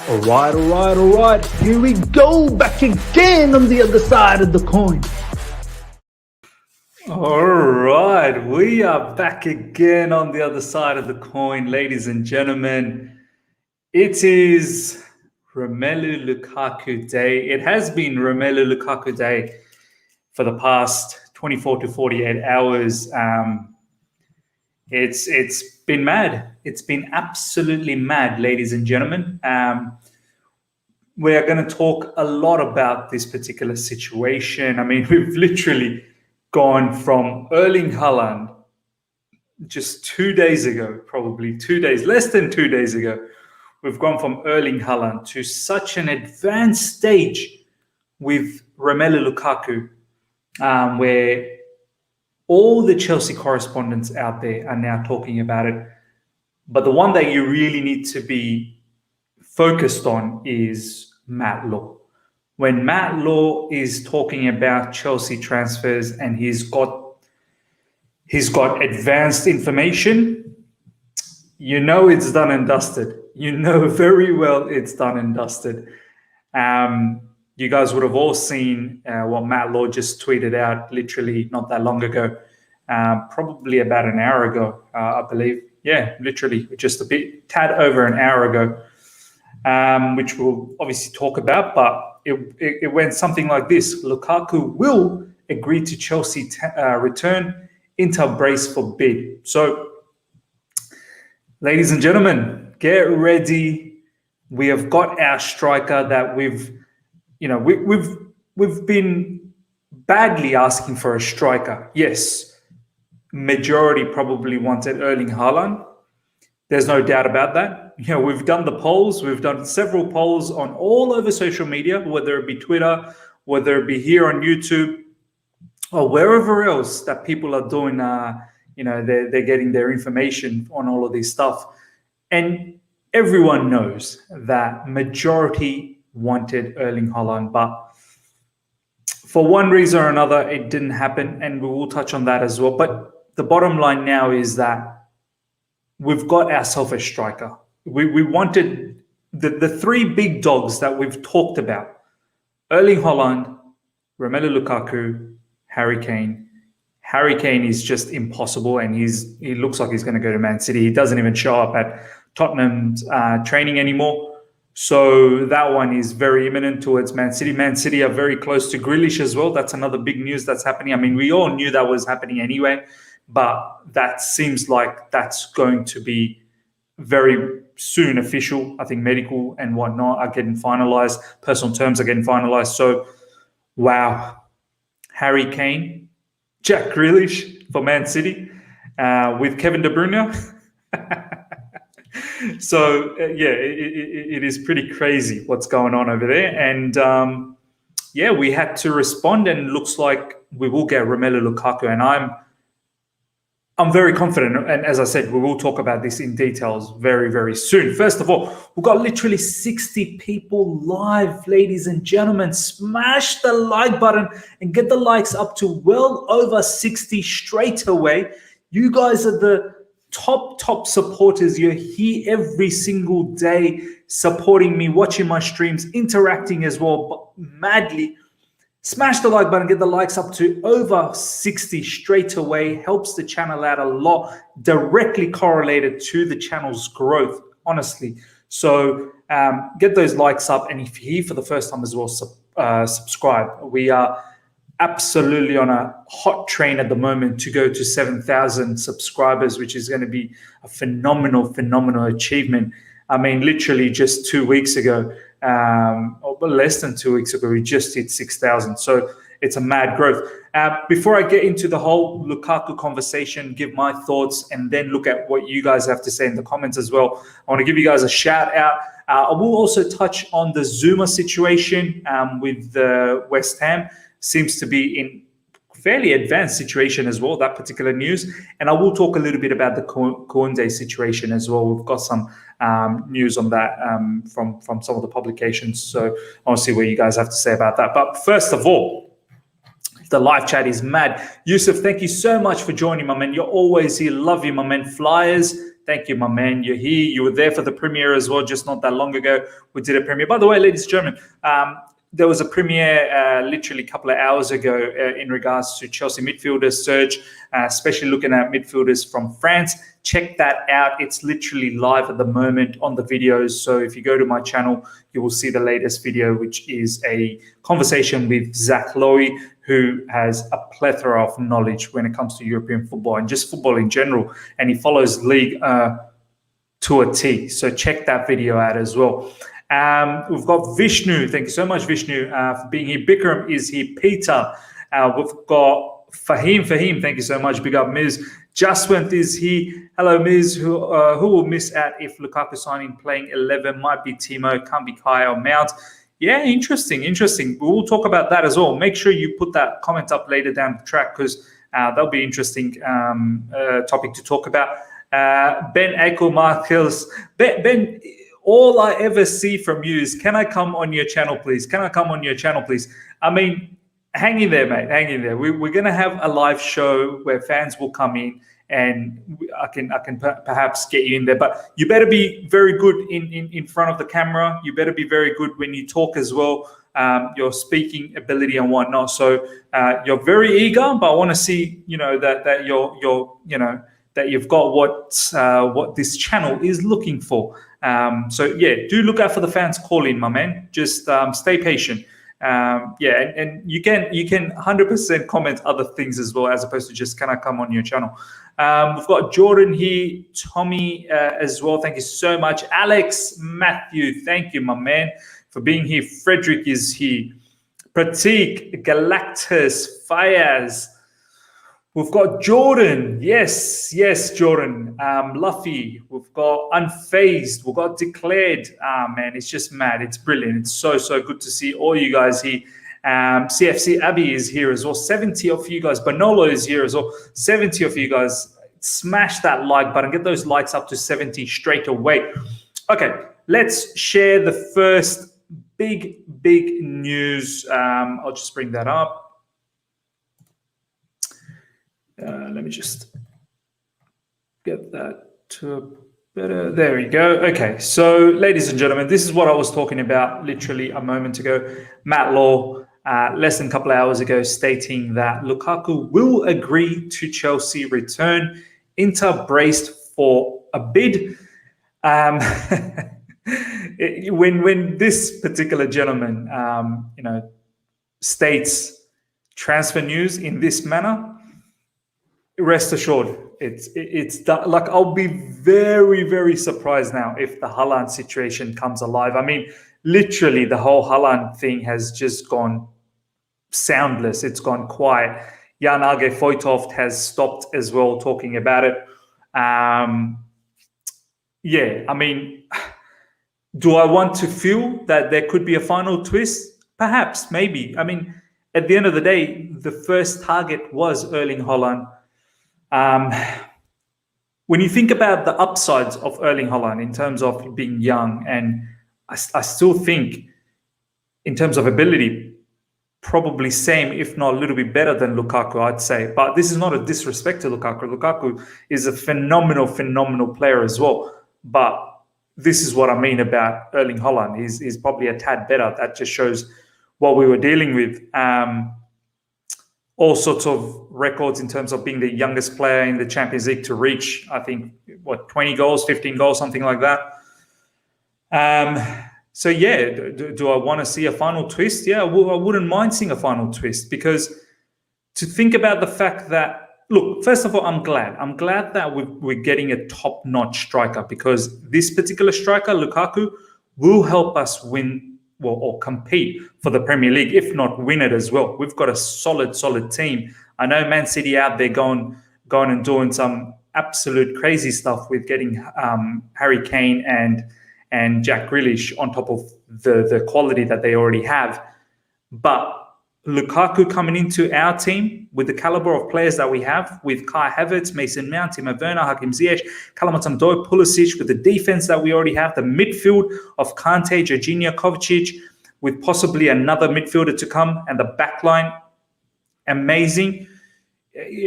All right. Here we go, back again on the other side of the coin. All right, we are back again on the other side of the coin, ladies and gentlemen. It is Romelu Lukaku Day. It has been Romelu Lukaku Day for the past 24 to 48 hours. It's been mad. It's been absolutely mad, ladies and gentlemen. We are going to talk a lot about this particular situation. I mean, we've literally gone from Erling Haaland just 2 days ago, probably 2 days, less than 2 days ago. We've gone from Erling Haaland to such an advanced stage with Romelu Lukaku, where all the Chelsea correspondents out there are now talking about it. But the one that you really need to be focused on is Matt Law. When Matt Law is talking about Chelsea transfers and he's got advanced information, you know it's done and dusted. You know very well it's done and dusted. You guys would have all seen what Matt Law just tweeted out literally not that long ago, probably about an hour ago, I believe. Yeah, literally just a tad over an hour ago, which we'll obviously talk about, but it went something like this. Lukaku will agree to Chelsea return, Inter brace for bid. So, ladies and gentlemen, get ready. We have got our striker that we've been badly asking for a striker. Yes, majority probably wanted Erling Haaland. There's no doubt about that. We've done the polls. We've done several polls on all over social media, whether it be Twitter, whether it be here on YouTube, or wherever else that people are doing. They're getting their information on all of this stuff, and everyone knows that majority wanted Erling Haaland, but for one reason or another, it didn't happen, and we will touch on that as well. But the bottom line now is that we've got ourselves a striker. We wanted the three big dogs that we've talked about: Erling Haaland, Romelu Lukaku, Harry Kane. Harry Kane is just impossible, and he looks like he's going to go to Man City. He doesn't even show up at Tottenham's training anymore. So that one is very imminent towards Man City. Man City are very close to Grealish as well. That's another big news that's happening. I mean, we all knew that was happening anyway, but that seems like that's going to be very soon official. I think medical and whatnot are getting finalized. Personal terms are getting finalized. So, wow. Harry Kane, Jack Grealish for Man City with Kevin De Bruyne. So, it is pretty crazy what's going on over there. And, we had to respond, and it looks like we will get Romelu Lukaku. And I'm very confident. And as I said, we will talk about this in details very, very soon. First of all, we've got literally 60 people live, ladies and gentlemen. Smash the like button and get the likes up to well over 60 straight away. You guys are the top supporters. You're here every single day supporting me, watching my streams, interacting as well, but madly. Smash the like button, get the likes up to over 60 straight away. Helps the channel out a lot, directly correlated to the channel's growth, honestly. So get those likes up, and if you're here for the first time as well, subscribe. We are absolutely on a hot train at the moment to go to 7,000 subscribers, which is going to be a phenomenal achievement. I mean, literally just 2 weeks ago, or less than 2 weeks ago, we just hit 6,000. So it's a mad growth. Before I get into the whole Lukaku conversation, give my thoughts, and then look at what you guys have to say in the comments as well, I want to give you guys a shout out. I will also touch on the Zouma situation with West Ham. Seems to be in fairly advanced situation as well, that particular news. And I will talk a little bit about the Kounde situation as well. We've got some news on that from some of the publications. So I want to see what you guys have to say about that. But first of all, the live chat is mad. Yusuf, thank you so much for joining, my man. You're always here. Love you, my man. Flyers, Thank you, my man. You're here. You were there for the premiere as well, just not that long ago. We did a premiere. By the way, ladies and gentlemen, there was a premiere literally a couple of hours ago in regards to Chelsea midfielder search, especially looking at midfielders from France. Check that out. It's literally live at the moment on the videos. So if you go to my channel, you will see the latest video, which is a conversation with Zach Lowy, who has a plethora of knowledge when it comes to European football and just football in general. And he follows league to a T. So check that video out as well. We've got Vishnu. Thank you so much, Vishnu, for being here. Bikram is here. Peter. We've got Fahim. Thank you so much. Big up, Miz. Jaswant is here. Hello, Miz. Who will miss out if Lukaku signing playing 11? Might be Timo, can't be Kai or Mount. Yeah, interesting. We'll talk about that as well. Make sure you put that comment up later down the track, because that'll be interesting topic to talk about. Ben Echo Marcels. Ben, all I ever see from you is, can I come on your channel, please? I mean, hang in there, mate. Hang in there. We're going to have a live show where fans will come in, and I can perhaps get you in there. But you better be very good in front of the camera. You better be very good when you talk as well, your speaking ability and whatnot. So you're very eager, but I want to see, that you're that you've got what this channel is looking for. So yeah, do look out for the fans call in, my man. Just stay patient. And you can 100% comment other things as well, as opposed to just, can I come on your channel? We've got Jordan here, Tommy as well. Thank you so much. Alex, Matthew, thank you, my man, for being here. Frederick is here. Pratik, Galactus, Fayaz. We've got Jordan. Yes, Jordan. Luffy. We've got Unfazed. We've got Declared. Man, it's just mad. It's brilliant. It's so good to see all you guys here. CFC Abby is here as well. 70 of you guys. Banolo is here as well. 70 of you guys. Smash that like button. Get those likes up to 70 straight away. Okay, let's share the first big news. I'll just bring that up. Let me just get that to better. There we go. Okay, so ladies and gentlemen, this is what I was talking about literally a moment ago. Matt Law, less than a couple of hours ago, stating that Lukaku will agree to Chelsea return. Inter braced for a bid. When this particular gentleman, states transfer news in this manner, rest assured, it's done. Like, I'll be very surprised now if the Haaland situation comes alive. I mean, literally, the whole Haaland thing has just gone soundless. It's gone quiet. Jan Age Foytoft has stopped as well talking about it. Yeah, I mean, do I want to feel that there could be a final twist? Perhaps, maybe. I mean, at the end of the day, the first target was Erling Haaland. When you think about the upsides of Erling Haaland in terms of being young, and I still think in terms of ability, probably same, if not a little bit better than Lukaku, I'd say. But this is not a disrespect to Lukaku. Lukaku is a phenomenal player as well. But this is what I mean about Erling Haaland. He's probably a tad better. That just shows what we were dealing with. All sorts of records in terms of being the youngest player in the Champions League to reach, I think, 20 goals, 15 goals, something like that. So yeah, do I want to see a final twist? Yeah, I wouldn't mind seeing a final twist, because to think about the fact that, look, first of all, I'm glad that we're getting a top-notch striker, because this particular striker, Lukaku, will help us win or compete for the Premier League, if not win it as well. We've got a solid team. I know Man City out there going and doing some absolute crazy stuff with getting Harry Kane and Jack Grealish on top of the quality that they already have. But Lukaku coming into our team with the caliber of players that we have, with Kai Havertz, Mason Mount, Timo Werner, Hakim Ziyech, Kalimantan Doi, Pulisic, with the defense that we already have, the midfield of Kante, Jorginho, Kovacic, with possibly another midfielder to come, and the backline, amazing.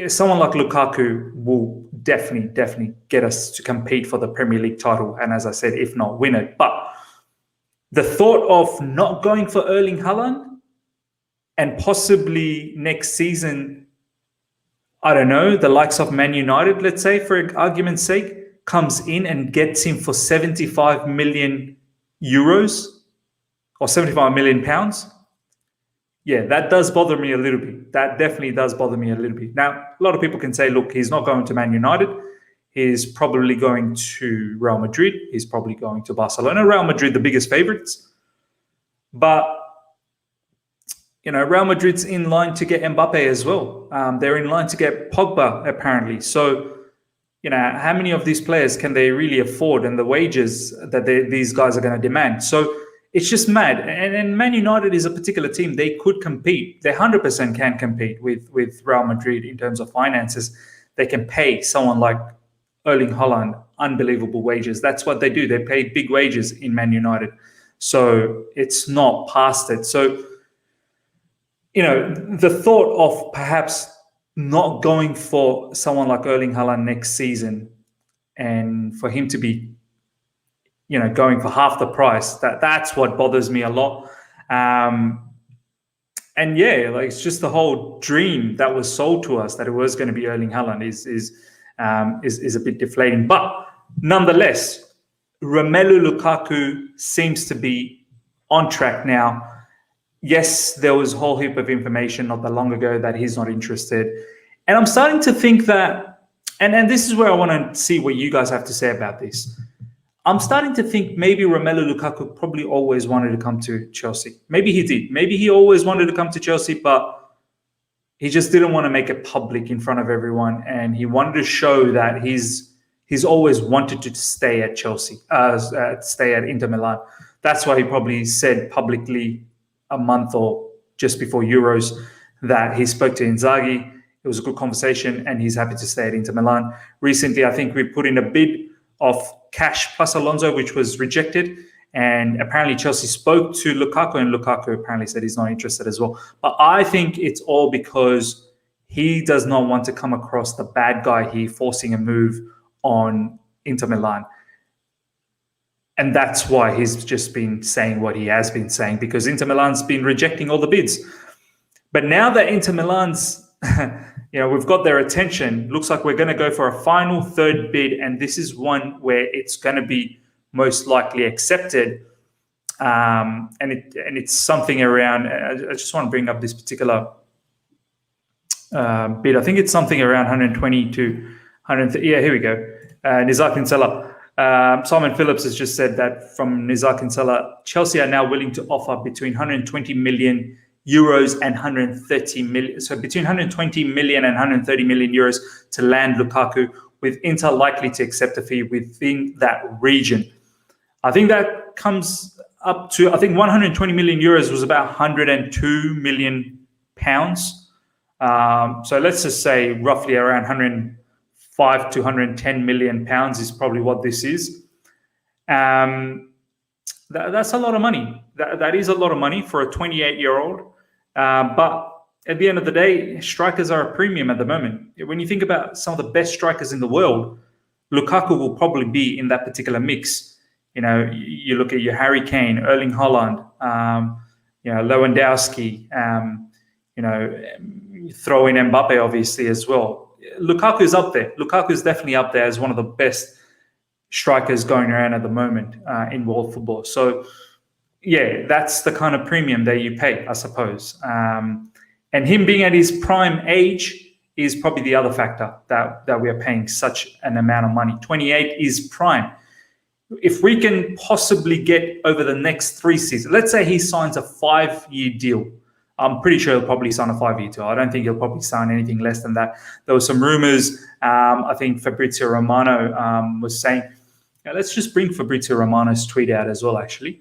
someone like Lukaku will definitely get us to compete for the Premier League title. And as I said, if not win it. But the thought of not going for Erling Haaland and possibly next season, I don't know, the likes of Man United, let's say, for argument's sake, comes in and gets him for 75 million euros or 75 million pounds. Yeah, that does bother me a little bit. That definitely does bother me a little bit. Now, a lot of people can say, look, he's not going to Man United. He's probably going to Real Madrid. He's probably going to Barcelona. Real Madrid, the biggest favorites. But, Real Madrid's in line to get Mbappe as well. They're in line to get Pogba, apparently. So, how many of these players can they really afford and the wages that these guys are going to demand? So, it's just mad. And Man United is a particular team. They could compete. They 100% can compete with Real Madrid in terms of finances. They can pay someone like Erling Haaland unbelievable wages. That's what they do. They pay big wages in Man United. So it's not past it. So, the thought of perhaps not going for someone like Erling Haaland next season and for him to be going for half the price, that's what bothers me a lot. And yeah, like it's just the whole dream that was sold to us that it was going to be Erling Haaland is a bit deflating. But nonetheless, Romelu Lukaku seems to be on track now. Yes, there was a whole heap of information not that long ago that he's not interested. And I'm starting to think that, and this is where I want to see what you guys have to say about this. I'm starting to think maybe Romelu Lukaku probably always wanted to come to Chelsea. Maybe he did. Maybe he always wanted to come to Chelsea, but he just didn't want to make it public in front of everyone. And he wanted to show that he's always wanted to stay at Chelsea, stay at Inter Milan. That's why he probably said publicly a month or just before Euros that he spoke to Inzaghi. It was a good conversation and he's happy to stay at Inter Milan. Recently, I think we put in a bid of cash plus Alonso, which was rejected. And apparently Chelsea spoke to Lukaku and Lukaku apparently said he's not interested as well. But I think it's all because he does not want to come across the bad guy here forcing a move on Inter Milan. And that's why he's just been saying what he has been saying, because Inter Milan's been rejecting all the bids. But now that Inter Milan's we've got their attention. Looks like we're going to go for a final third bid, and this is one where it's going to be most likely accepted. And it's something around. I just want to bring up this particular bid. I think it's something around 120 to 130. Yeah, here we go. Nizaar Kinsella. Simon Phillips has just said that from Nizaar Kinsella, Chelsea are now willing to offer between 120 million euros and 130 million. So between 120 million and 130 million euros to land Lukaku, with Inter likely to accept a fee within that region. I think that comes up to, 120 million euros was about 102 million pounds. So let's just say roughly around 105 to 110 million pounds is probably what this is. That's a lot of money. That is a lot of money for a 28-year-old. But at the end of the day, strikers are a premium at the moment. When you think about some of the best strikers in the world, Lukaku will probably be in that particular mix. You look at your Harry Kane, Erling Haaland, Lewandowski, throw in Mbappe obviously as well. Lukaku is up there. Lukaku is definitely up there as one of the best strikers going around at the moment in world football. So, yeah, that's the kind of premium that you pay, I suppose. And him being at his prime age is probably the other factor that we are paying such an amount of money. 28 is prime. If we can possibly get over the next 3 seasons, let's say he signs a 5-year deal. I'm pretty sure he'll probably sign a 5-year deal. I don't think he'll probably sign anything less than that. There were some rumors. I think Fabrizio Romano was saying, let's just bring Fabrizio Romano's tweet out as well, actually.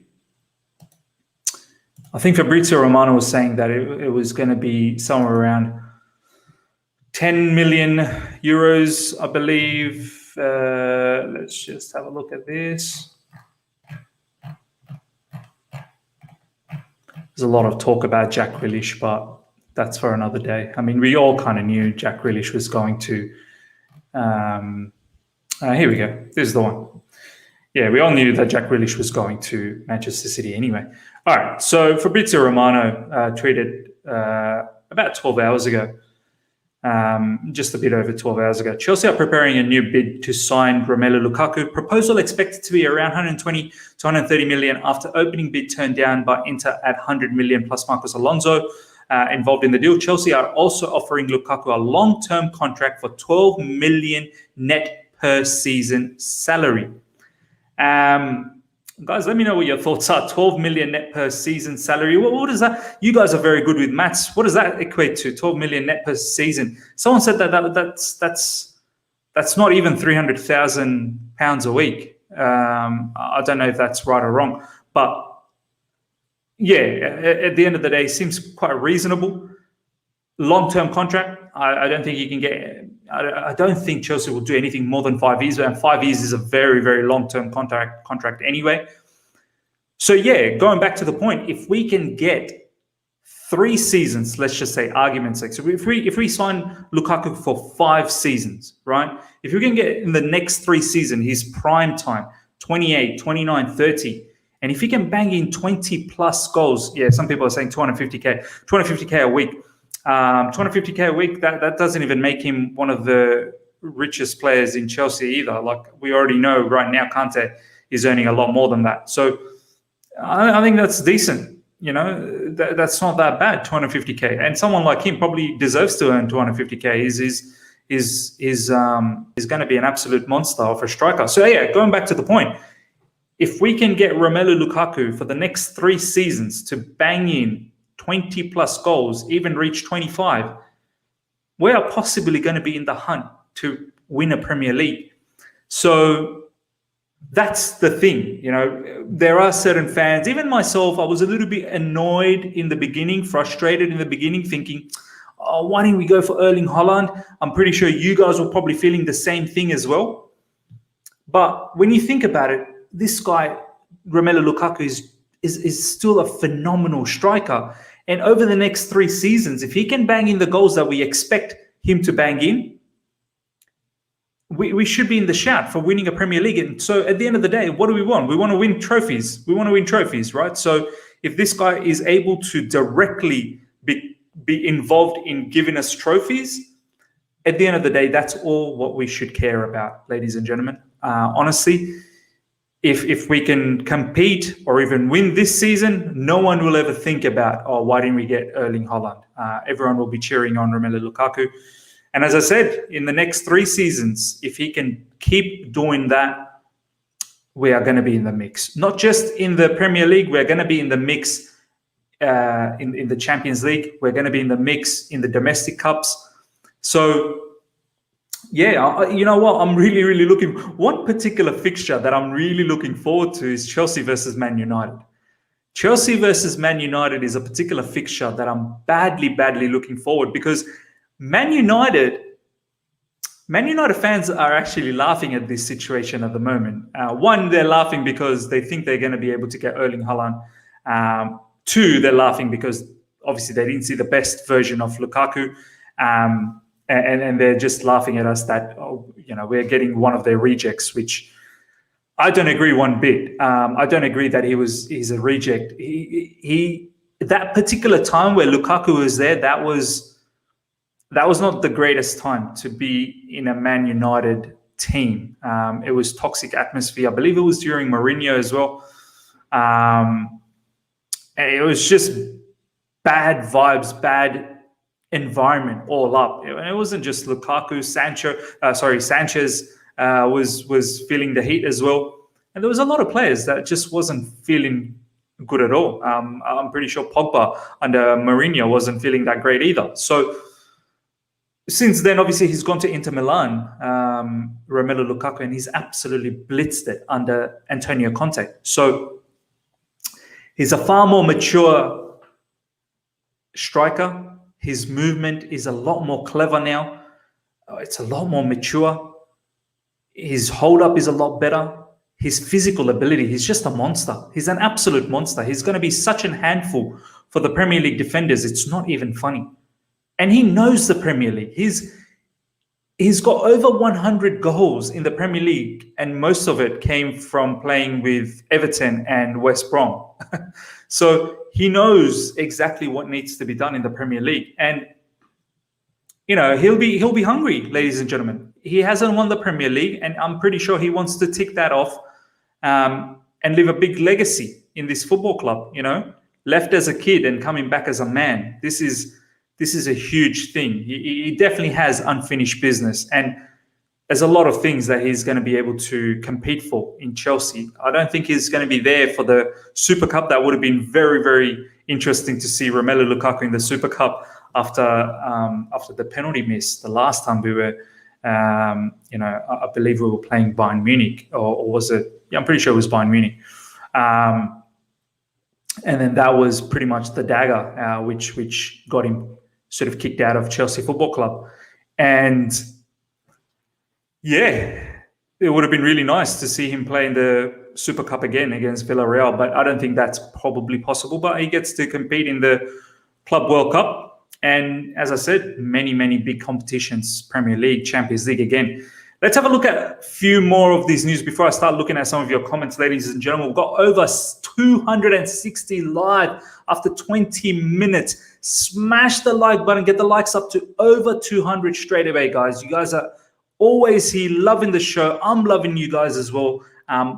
I think Fabrizio Romano was saying that it was going to be somewhere around 10 million euros, I believe. Let's just have a look at this. There's a lot of talk about Jack Grealish, but that's for another day. I mean, we all kind of knew Jack Grealish was going to. Here we go. This is the one. Yeah, we all knew that Jack Grealish was going to Manchester City anyway. All right, so Fabrizio Romano tweeted about 12 hours ago, just a bit over 12 hours ago. Chelsea are preparing a new bid to sign Romelu Lukaku. Proposal expected to be around 120 to 130 million after opening bid turned down by Inter at 100 million plus Marcos Alonso involved in the deal. Chelsea are also offering Lukaku a long-term contract for 12 million net per season salary. Guys, let me know what your thoughts are. 12 million net per season salary. What is that? You guys are very good with maths. What does that equate to? 12 million net per season. Someone said that's not even 300,000 pounds a week. I don't know if that's right or wrong, but yeah, at the end of the day, seems quite reasonable. Long-term contract. I don't think you can get. I don't think Chelsea will do anything more than 5 years, and 5 years is a very, very long-term contract anyway. So yeah, going back to the point, if we can get 3 seasons, let's just say argument's sake. So if we sign Lukaku for 5 seasons, right? If we can get in the next 3 seasons his prime time, 28, 29, 30, and if he can bang in 20 plus goals, yeah, some people are saying 250k a week. 250k a week, that doesn't even make him one of the richest players in Chelsea either. Like we already know right now, Kante is earning a lot more than that. So I think that's decent. You know, that's not that bad, 250k. And someone like him probably deserves to earn 250k. Is going to be an absolute monster of a striker. So yeah, going back to the point, if we can get Romelu Lukaku for the next 3 seasons to bang in 20 plus goals, even reach 25, we are possibly going to be in the hunt to win a Premier League. So that's the thing. You know, there are certain fans, even myself, I was a little bit annoyed in the beginning, frustrated in the beginning, thinking, oh, why didn't we go for Erling Haaland? I'm pretty sure you guys were probably feeling the same thing as well. But when you think about it, this guy, Romelu Lukaku, is still a phenomenal striker. And over the next 3 seasons, if he can bang in the goals that we expect him to bang in, we should be in the shout for winning a Premier League. And so at the end of the day, what do we want? We want to win trophies. We want to win trophies, right? So if this guy is able to directly be involved in giving us trophies, at the end of the day, that's all what we should care about, ladies and gentlemen. Honestly, if we can compete or even win this season, no one will ever think about, oh, why didn't we get Erling Haaland? Everyone will be cheering on Romelu Lukaku. And as I said, in the next 3 seasons, if he can keep doing that, we are going to be in the mix. Not just in the Premier League, we're going to be in the mix in the Champions League. We're going to be in the mix in the domestic cups. So yeah, you know what? I'm really, really one particular fixture that I'm really looking forward to is Chelsea versus Man United. Chelsea versus Man United is a particular fixture that I'm badly looking forward, because Man United fans are actually laughing at this situation at the moment. One, they're laughing because they think they're going to be able to get Erling Haaland. 2, they're laughing because obviously they didn't see the best version of Lukaku. And they're just laughing at us that, oh, you know, we're getting one of their rejects, which I don't agree one bit. I don't agree that he's a reject. He that particular time where Lukaku was there, that was not the greatest time to be in a Man United team. It was toxic atmosphere. I believe it was during Mourinho as well. And it was just bad vibes, bad environment all up. It wasn't just Lukaku. Sanchez was feeling the heat as well, and there was a lot of players that just wasn't feeling good at all. I'm pretty sure Pogba under Mourinho wasn't feeling that great either. So since then, obviously, he's gone to Inter Milan, Romelu Lukaku, and he's absolutely blitzed it under Antonio Conte. So he's a far more mature striker. His movement is a lot more clever now. It's a lot more mature. His hold-up is a lot better. His physical ability, he's just a monster. He's an absolute monster. He's going to be such a handful for the Premier League defenders. It's not even funny. and he knows the Premier League. He's got over 100 goals in the Premier League, and most of it came from playing with Everton and West Brom. So he knows exactly what needs to be done in the Premier League, and he'll be hungry, ladies and gentlemen. He hasn't won the Premier League, and I'm pretty sure he wants to tick that off and leave a big legacy in this football club. Left as a kid and coming back as a man. This is a huge thing. He definitely has unfinished business, and there's a lot of things that he's going to be able to compete for in Chelsea. I don't think he's going to be there for the Super Cup. That would have been very, very interesting to see Romelu Lukaku in the Super Cup after the penalty miss the last time we were, I believe we were playing Bayern Munich, or was it? Yeah, I'm pretty sure it was Bayern Munich. And then that was pretty much the dagger, which got him sort of kicked out of Chelsea Football Club. And yeah, it would have been really nice to see him play in the Super Cup again against Villarreal, but I don't think that's probably possible. But he gets to compete in the Club World Cup. And as I said, many, many big competitions, Premier League, Champions League again. Let's have a look at a few more of these news before I start looking at some of your comments, ladies and gentlemen. We've got over 260 live after 20 minutes. Smash the like button. Get the likes up to over 200 straight away, guys. You guys are always here, loving the show. I'm loving you guys as well.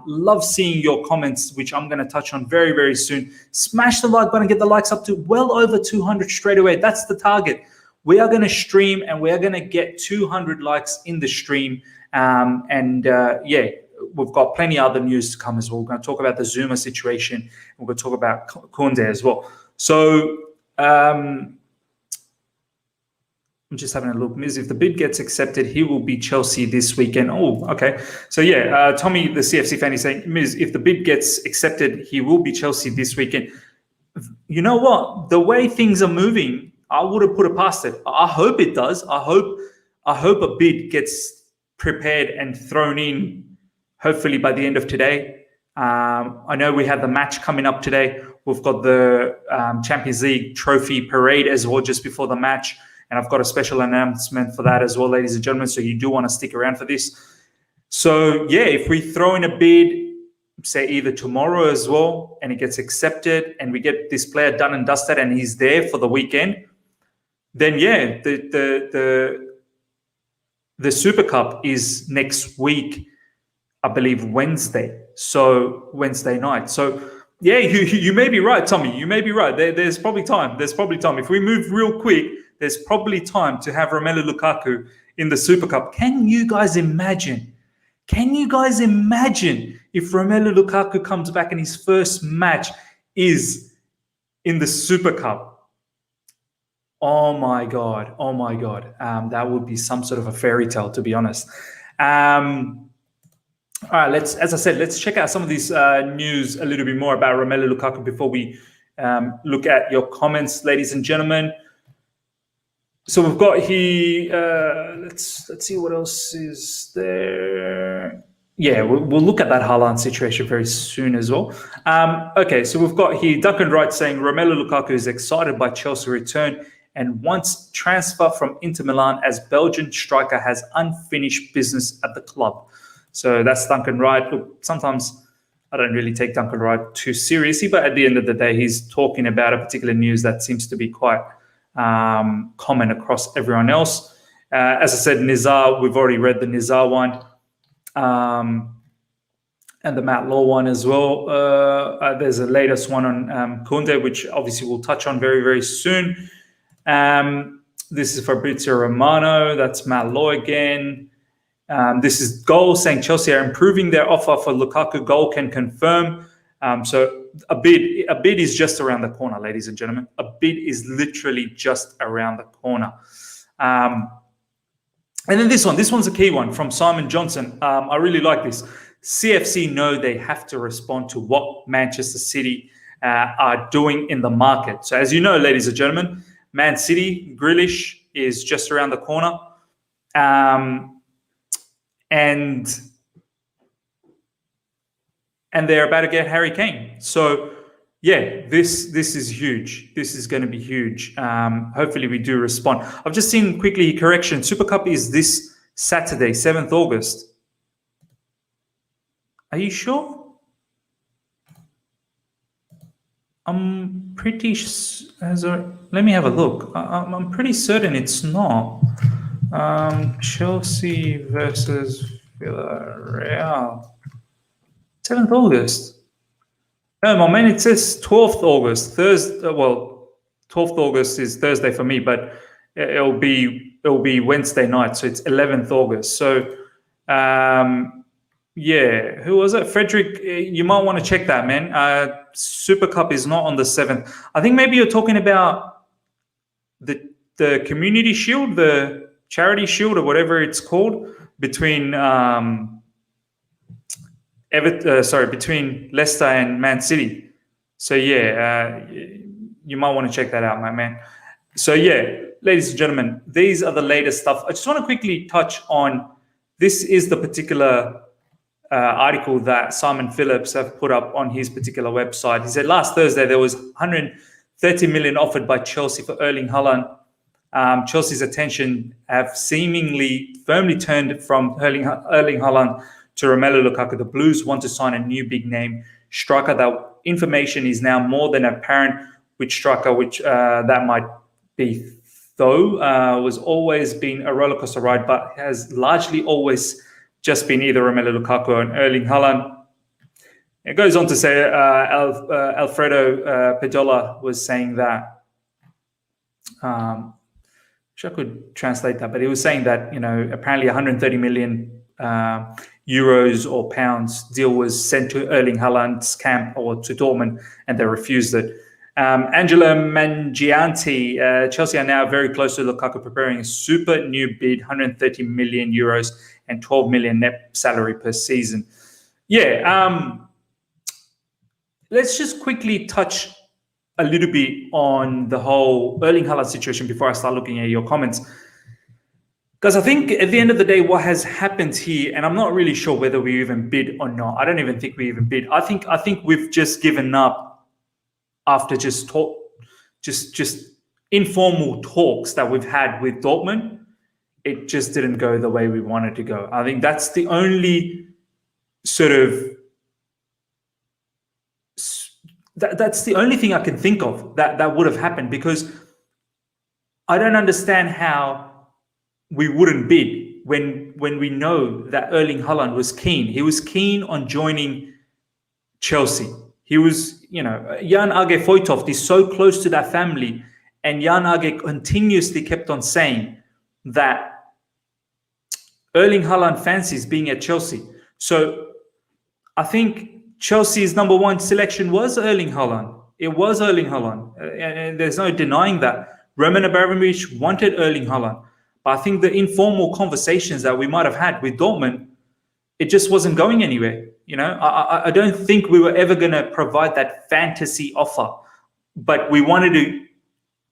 Love seeing your comments, which I'm going to touch on very, very soon. Smash the like button. Get the likes up to well over 200 straight away. That's the target. We are going to stream, and we are going to get 200 likes in the stream. Yeah, we've got plenty of other news to come as well. We're going to talk about the Zouma situation. We're going to talk about Kounde as well. So I'm just having a look. Miz, if the bid gets accepted, he will be Chelsea this weekend. Oh, okay. So yeah, Tommy, the CFC fan, is saying, Miz, if the bid gets accepted, he will be Chelsea this weekend. You know what? The way things are moving, I would have put it past it. I hope it does. I hope a bid gets prepared and thrown in, hopefully by the end of today. I know we have the match coming up today. We've got the Champions League trophy parade as well just before the match. And I've got a special announcement for that as well, ladies and gentlemen. So you do want to stick around for this. So yeah, if we throw in a bid, say either tomorrow as well, and it gets accepted and we get this player done and dusted and he's there for the weekend, then yeah, the Super Cup is next week, I believe Wednesday. So Wednesday night. So yeah, you may be right, Tommy. You may be right. There's probably time. If we move real quick, there's probably time to have Romelu Lukaku in the Super Cup. Can you guys imagine? If Romelu Lukaku comes back and his first match is in the Super Cup? Oh my God. That would be some sort of a fairy tale, to be honest. All right, let's check out some of these news a little bit more about Romelu Lukaku before we look at your comments, ladies and gentlemen. So we've got here, let's see what else is there. Yeah, we'll look at that Haaland situation very soon as well. Okay, so we've got here Duncan Wright saying Romelu Lukaku is excited by Chelsea return and wants transfer from Inter Milan as Belgian striker has unfinished business at the club. So that's Duncan Wright. Look, sometimes I don't really take Duncan Wright too seriously, but at the end of the day, he's talking about a particular news that seems to be quite common across everyone else. As I said, Nizaar, we've already read the Nizaar one and the Matt Law one as well. There's a latest one on Kounde, which obviously we'll touch on very, very soon. This is Fabrizio Romano. That's Matt Law again. This is Goal saying Chelsea are improving their offer for Lukaku. Goal can confirm. So a bid is just around the corner, ladies and gentlemen. A bid is literally just around the corner. And then this one's a key one from Simon Johnson. I really like this. CFC know they have to respond to what Manchester City are doing in the market. So as you know, ladies and gentlemen, Man City, Grealish is just around the corner. And they're about to get Harry Kane. So yeah, this is huge. This is going to be huge. Hopefully we do respond. I've just seen quickly correction. Super Cup is this Saturday, 7th August. Are you sure? I'm pretty. Let me have a look. I'm pretty certain it's not. Chelsea versus Villarreal. 7th August. No, my man, it says 12th August. Thursday. Well, 12th August is Thursday for me, but it'll be Wednesday night, so it's 11th August. So, yeah, who was it? Frederick, you might want to check that, man. Super Cup is not on the 7th. I think maybe you're talking about the Community Shield, the Charity Shield, or whatever it's called, between between Leicester and Man City. So yeah, you might want to check that out, my man. So yeah, ladies and gentlemen, these are the latest stuff. I just want to quickly touch on, this is the particular article that Simon Phillips have put up on his particular website. He said last Thursday there was 130 million offered by Chelsea for Erling Haaland. Chelsea's attention have seemingly firmly turned from Erling Haaland to Romelu Lukaku. The Blues want to sign a new big name striker. That information is now more than apparent. Which striker, which that might be, though, was always been a rollercoaster ride, but has largely always just been either Romelu Lukaku or Erling Haaland. It goes on to say Alfredo Pedola was saying that. Wish I could translate that, but he was saying that, you know, apparently 130 million euros or pounds deal was sent to Erling Haaland's camp or to Dortmund, and they refused it. Angela Mangianti, Chelsea are now very close to Lukaku, preparing a super new bid, 130 million euros and 12 million net salary per season. Yeah, let's just quickly touch a little bit on the whole Erling Haaland situation before I start looking at your comments. Because I think at the end of the day, what has happened here, and I'm not really sure whether we even bid or not. I don't even think we even bid. I think we've just given up after just informal talks that we've had with Dortmund. It just didn't go the way we wanted to go. I think that's the only sort of that's the only thing I can think of that would have happened, because I don't understand how we wouldn't bid when we know that Erling Haaland was keen. He was keen on joining Chelsea. He was, you know, Jan Age Foytoft is so close to that family, and Jan Age continuously kept on saying that Erling Haaland fancies being at Chelsea. So I think Chelsea's number one selection was Erling Haaland. It was Erling Haaland, and there's no denying that. Roman Abramovich wanted Erling Haaland. But I think the informal conversations that we might have had with Dortmund, it just wasn't going anywhere. You know, I don't think we were ever going to provide that fantasy offer, but we wanted to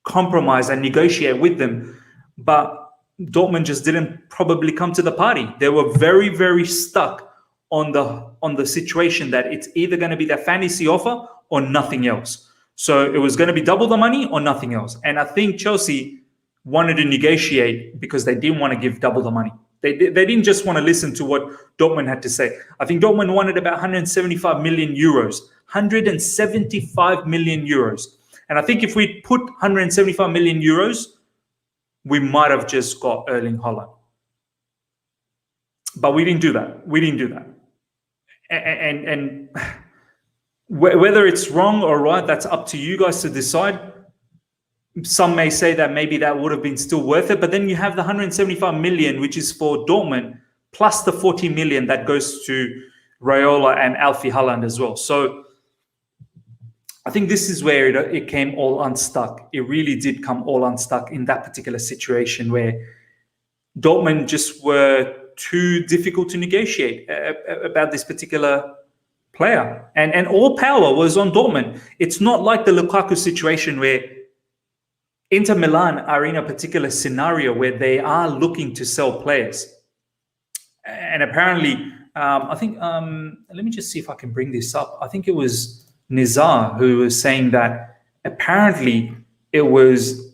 compromise and negotiate with them. But Dortmund just didn't probably come to the party. They were very, very stuck on the situation that it's either going to be that fantasy offer or nothing else. So it was going to be double the money or nothing else. And I think Chelsea wanted to negotiate because they didn't want to give double the money. They didn't just want to listen to what Dortmund had to say. I think Dortmund wanted about 175 million euros. 175 million euros. And I think if we put 175 million euros, we might have just got Erling Haaland. But we didn't do that. We didn't do that. And whether it's wrong or right, that's up to you guys to decide. Some may say that maybe that would have been still worth it, but then you have the 175 million, which is for Dortmund, plus the 40 million that goes to Raiola and Alfie Haaland as well. So I think this is where it came all unstuck. It really did come all unstuck in that particular situation where Dortmund just were too difficult to negotiate about this particular player. And all power was on Dortmund. It's not like the Lukaku situation where Inter Milan are in a particular scenario where they are looking to sell players. And apparently, I think, let me just see if I can bring this up. I think it was Nizaar, who was saying that apparently it was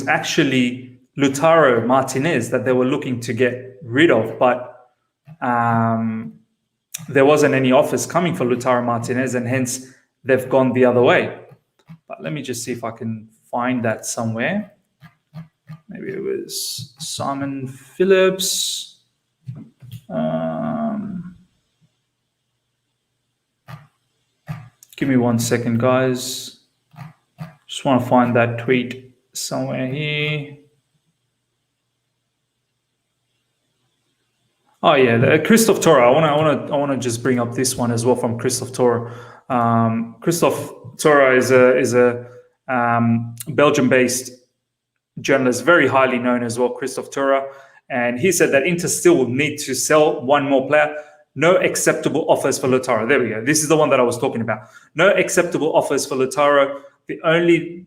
actually Lautaro Martinez that they were looking to get rid of, but there wasn't any offers coming for Lautaro Martinez, and hence they've gone the other way. But let me just see if I can find that somewhere. Maybe it was Simon Phillips. Give me 1 second, guys. Just want to find that tweet somewhere here. Oh yeah, Christoph Toro. I want to just bring up this one as well from Christoph Toro. Christoph Toro is a Belgian-based journalist, very highly known as well, Christoph Toro, and he said that Inter still will need to sell one more player. No acceptable offers for Lautaro. There we go. This is the one that I was talking about. No acceptable offers for Lautaro. The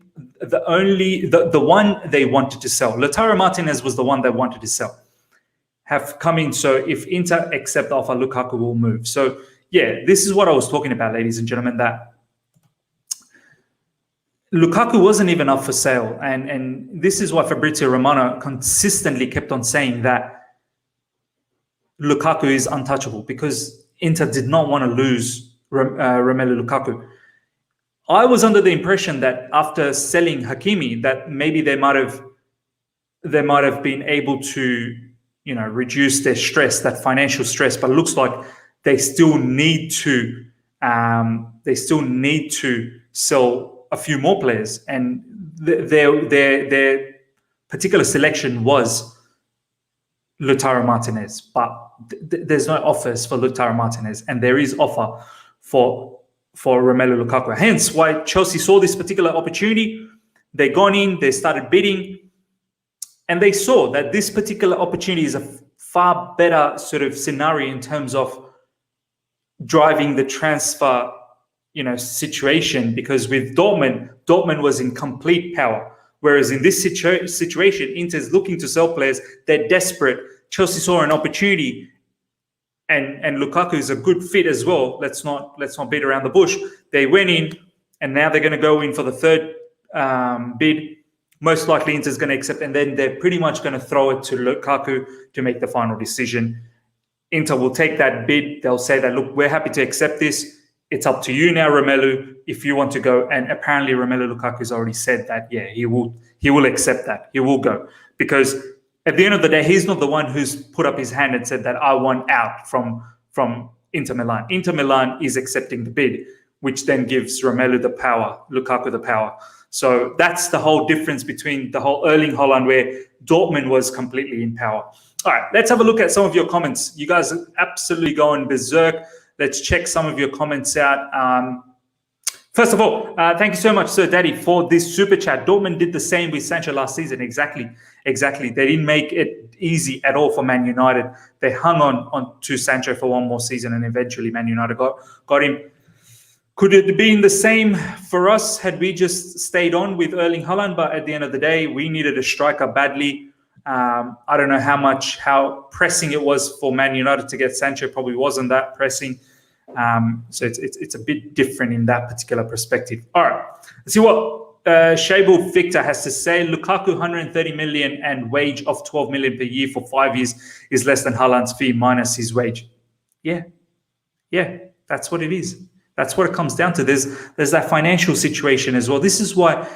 one they wanted to sell. Lautaro Martinez was the one they wanted to sell. Have come in. So if Inter accept the offer, Lukaku will move. So yeah, this is what I was talking about, ladies and gentlemen, that Lukaku wasn't even up for sale. And this is why Fabrizio Romano consistently kept on saying that Lukaku is untouchable, because Inter did not want to lose Romelu Lukaku. I was under the impression that after selling Hakimi, that maybe they might have been able to, reduce their stress, that financial stress. But it looks like they still need to sell a few more players, and their particular selection was Lautaro Martinez, but there's no offers for Lautaro Martinez, and there is offer for Romelu Lukaku. Hence why Chelsea saw this particular opportunity. They gone in, they started bidding, and they saw that this particular opportunity is a far better sort of scenario in terms of driving the transfer, situation, because with Dortmund was in complete power. Whereas in this situation, Inter's looking to sell players. They're desperate. Chelsea saw an opportunity, and Lukaku is a good fit as well. Let's not beat around the bush. They went in, and now they're going to go in for the third bid. Most likely Inter's going to accept, and then they're pretty much going to throw it to Lukaku to make the final decision. Inter will take that bid. They'll say that, look, we're happy to accept this. It's up to you now, Romelu, if you want to go. And apparently Romelu Lukaku has already said that, yeah, he will accept that. He will go. Because at the end of the day, he's not the one who's put up his hand and said that I want out from Inter Milan. Inter Milan is accepting the bid, which then gives Romelu the power, Lukaku the power. So that's the whole difference between the whole Erling Haaland, where Dortmund was completely in power. All right, let's have a look at some of your comments. You guys are absolutely going berserk. Let's check some of your comments out. First of all, thank you so much, Sir Daddy, for this super chat. Dortmund did the same with Sancho last season. Exactly. They didn't make it easy at all for Man United. They hung on to Sancho for one more season, and eventually Man United got him. Could it have been the same for us had we just stayed on with Erling Haaland? But at the end of the day, we needed a striker badly. I don't know how pressing it was for Man United to get Sancho. Probably wasn't that pressing. So it's a bit different in that particular perspective. All right, let's see what Shable Victor has to say. Lukaku 130 million and wage of 12 million per year for 5 years is less than Haaland's fee minus his wage. Yeah, that's what it is. That's what it comes down to. There's that financial situation as well. This is why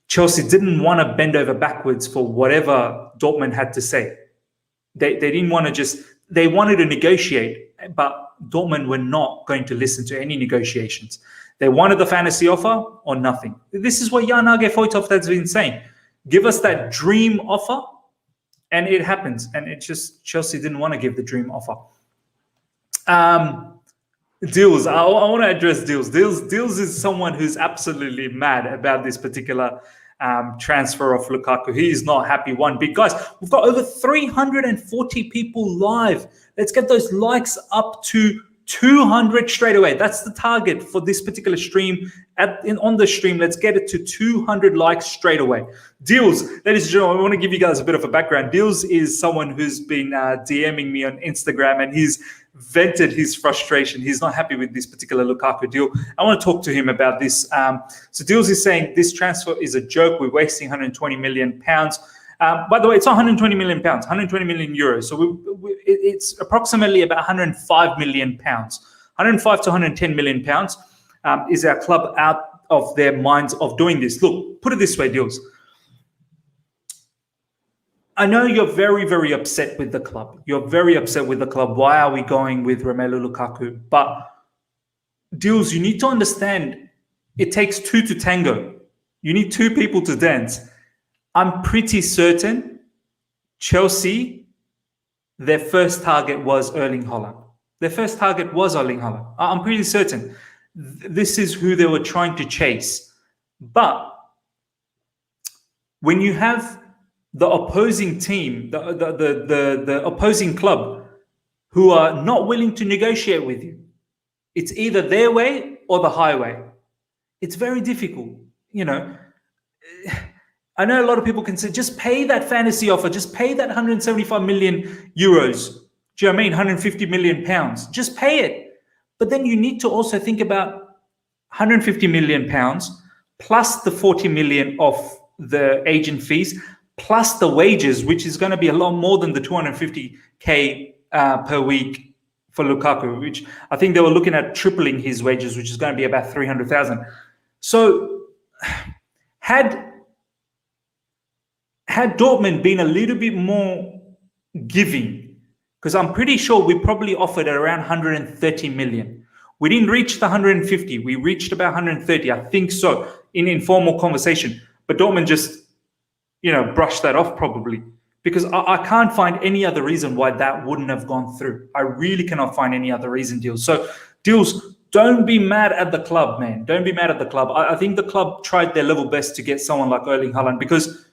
Chelsea didn't want to bend over backwards for whatever Dortmund had to say. They didn't want to they wanted to negotiate, but Dortmund were not going to listen to any negotiations. They wanted the fantasy offer or nothing. This is what Jan Age Foytoft has been saying. Give us that dream offer, and it happens. And it's just Chelsea didn't want to give the dream offer. Deals. I want to address Deals. Deals is someone who's absolutely mad about this particular transfer of Lukaku. He is not happy one bit. Guys, we've got over 340 people live. Let's get those likes up to 200 straight away. That's the target for this particular stream. On the stream, let's get it to 200 likes straight away. Deals, ladies and gentlemen, I want to give you guys a bit of a background. Deals is someone who's been DMing me on Instagram, and he's vented his frustration. He's not happy with this particular Lukaku deal. I want to talk to him about this. So Deals is saying this transfer is a joke. We're wasting 120 million pounds. By the way, it's not 120 million pounds, 120 million euros. So it's approximately about 105 million pounds. 105 to 110 million pounds is our club out of their minds of doing this. Look, put it this way, Deals. I know you're very, very upset with the club. You're very upset with the club. Why are we going with Romelu Lukaku? But Deals, you need to understand it takes two to tango. You need two people to dance. I'm pretty certain Chelsea, their first target was Erling Haaland. Their first target was Erling Haaland. I'm pretty certain. This is who they were trying to chase. But when you have the opposing team, the opposing club, who are not willing to negotiate with you, it's either their way or the highway. It's very difficult. You know, I know a lot of people can say, just pay that fantasy offer, just pay that 175 million euros. Do you know what I mean? 150 million pounds. Just pay it. But then you need to also think about 150 million pounds plus the 40 million of the agent fees, plus the wages, which is going to be a lot more than the 250k per week for Lukaku, which I think they were looking at tripling his wages, which is going to be about 300,000. So had Dortmund been a little bit more giving, because I'm pretty sure we probably offered around 130 million. We didn't reach the 150. We reached about 130, I think so, in informal conversation. But Dortmund just, brushed that off probably, because I can't find any other reason why that wouldn't have gone through. I really cannot find any other reason, Deals. So, Deals, don't be mad at the club, man. Don't be mad at the club. I think the club tried their level best to get someone like Erling Haaland, because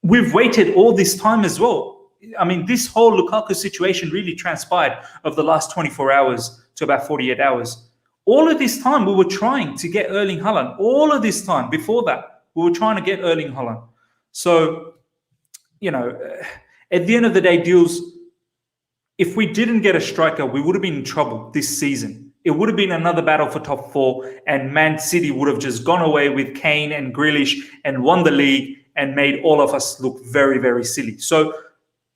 we've waited all this time as well. I mean, this whole Lukaku situation really transpired over the last 24 hours to about 48 hours. All of this time, we were trying to get Erling Haaland. All of this time, before that, we were trying to get Erling Haaland. So, at the end of the day, Deals, if we didn't get a striker, we would have been in trouble this season. It would have been another battle for top four, and Man City would have just gone away with Kane and Grealish and won the league and made all of us look very, very silly. So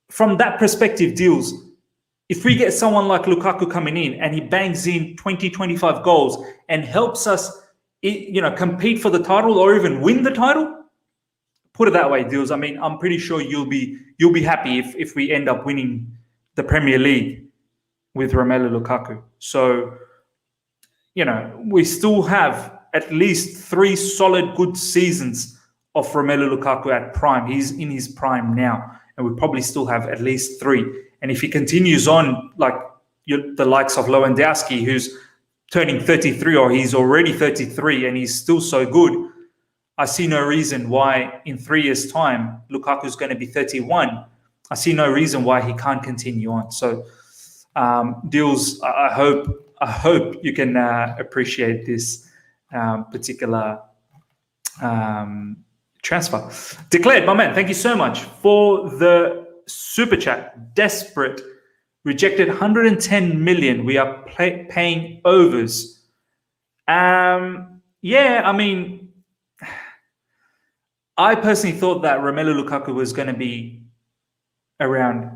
from that perspective, Deals, if we get someone like Lukaku coming in and he bangs in 20, 25 goals and helps us, compete for the title or even win the title, put it that way, Deals. I mean, I'm pretty sure you'll be happy if we end up winning the Premier League with Romelu Lukaku. So, we still have at least 3 solid good seasons of Romelu Lukaku at prime. He's in his prime now, and we probably still have at least 3. And if he continues on like the likes of Lewandowski, who's turning 33, or he's already 33, and he's still so good, I see no reason why in 3 years' time, Lukaku is going to be 31. I see no reason why he can't continue on. So, Deals, I hope you can appreciate this particular transfer. Declared, my man, thank you so much for the super chat. Desperate, rejected 110 million. We are paying overs. Yeah, I mean, I personally thought that Romelu Lukaku was going to be around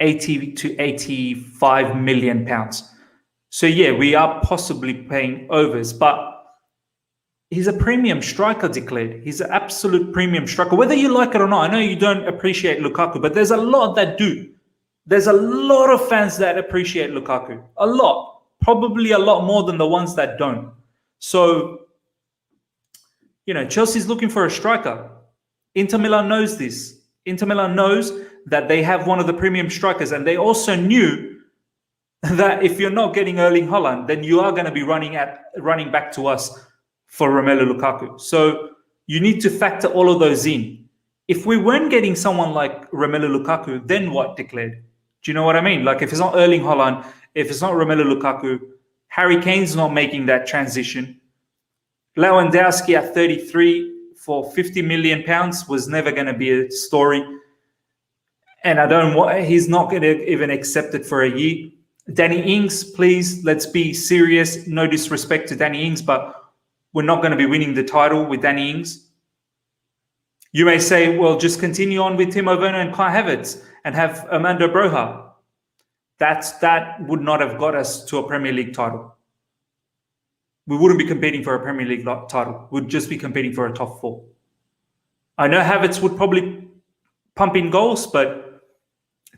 80 to 85 million pounds. So yeah, we are possibly paying overs, but he's a premium striker, Declared. He's an absolute premium striker. Whether you like it or not, I know you don't appreciate Lukaku, but there's a lot that do. There's a lot of fans that appreciate Lukaku. A lot. Probably a lot more than the ones that don't. So, Chelsea's looking for a striker. Inter Milan knows this. Inter Milan knows that they have one of the premium strikers, and they also knew that if you're not getting Erling Haaland, then you are going to be running back to us for Romelu Lukaku. So you need to factor all of those in. If we weren't getting someone like Romelu Lukaku, then what, Declared? Do you know what I mean? Like, if it's not Erling Haaland, if it's not Romelu Lukaku, Harry Kane's not making that transition. Lewandowski at 33 for 50 million pounds was never going to be a story. And he's not going to even accept it for a year. Danny Ings, please, let's be serious. No disrespect to Danny Ings, but we're not going to be winning the title with Danny Ings. You may say, well, just continue on with Timo Werner and Kai Havertz and have Armando Broja. That would not have got us to a Premier League title. We wouldn't be competing for a Premier League title. We'd just be competing for a top 4. I know Havertz would probably pump in goals, but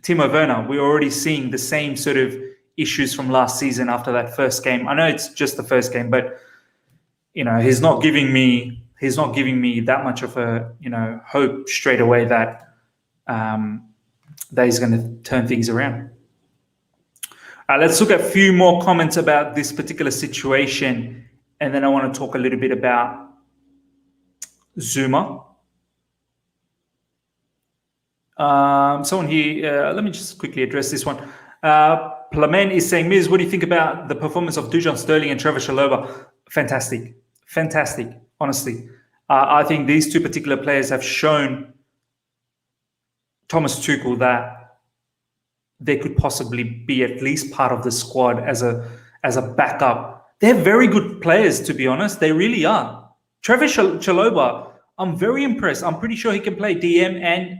Timo Werner, we're already seeing the same sort of issues from last season after that first game. I know it's just the first game, but he's not giving me that much of a hope straight away that he's going to turn things around. Let's look at a few more comments about this particular situation, and then I want to talk a little bit about Zouma. Someone here, let me just quickly address this one. Plamen is saying, Miz, what do you think about the performance of Dujon Sterling and Trevor Chalobah? Fantastic, honestly. I think these two particular players have shown Thomas Tuchel that they could possibly be at least part of the squad as a backup. They're very good players, to be honest. They really are. Trevor Chalobah, I'm very impressed. I'm pretty sure he can play DM and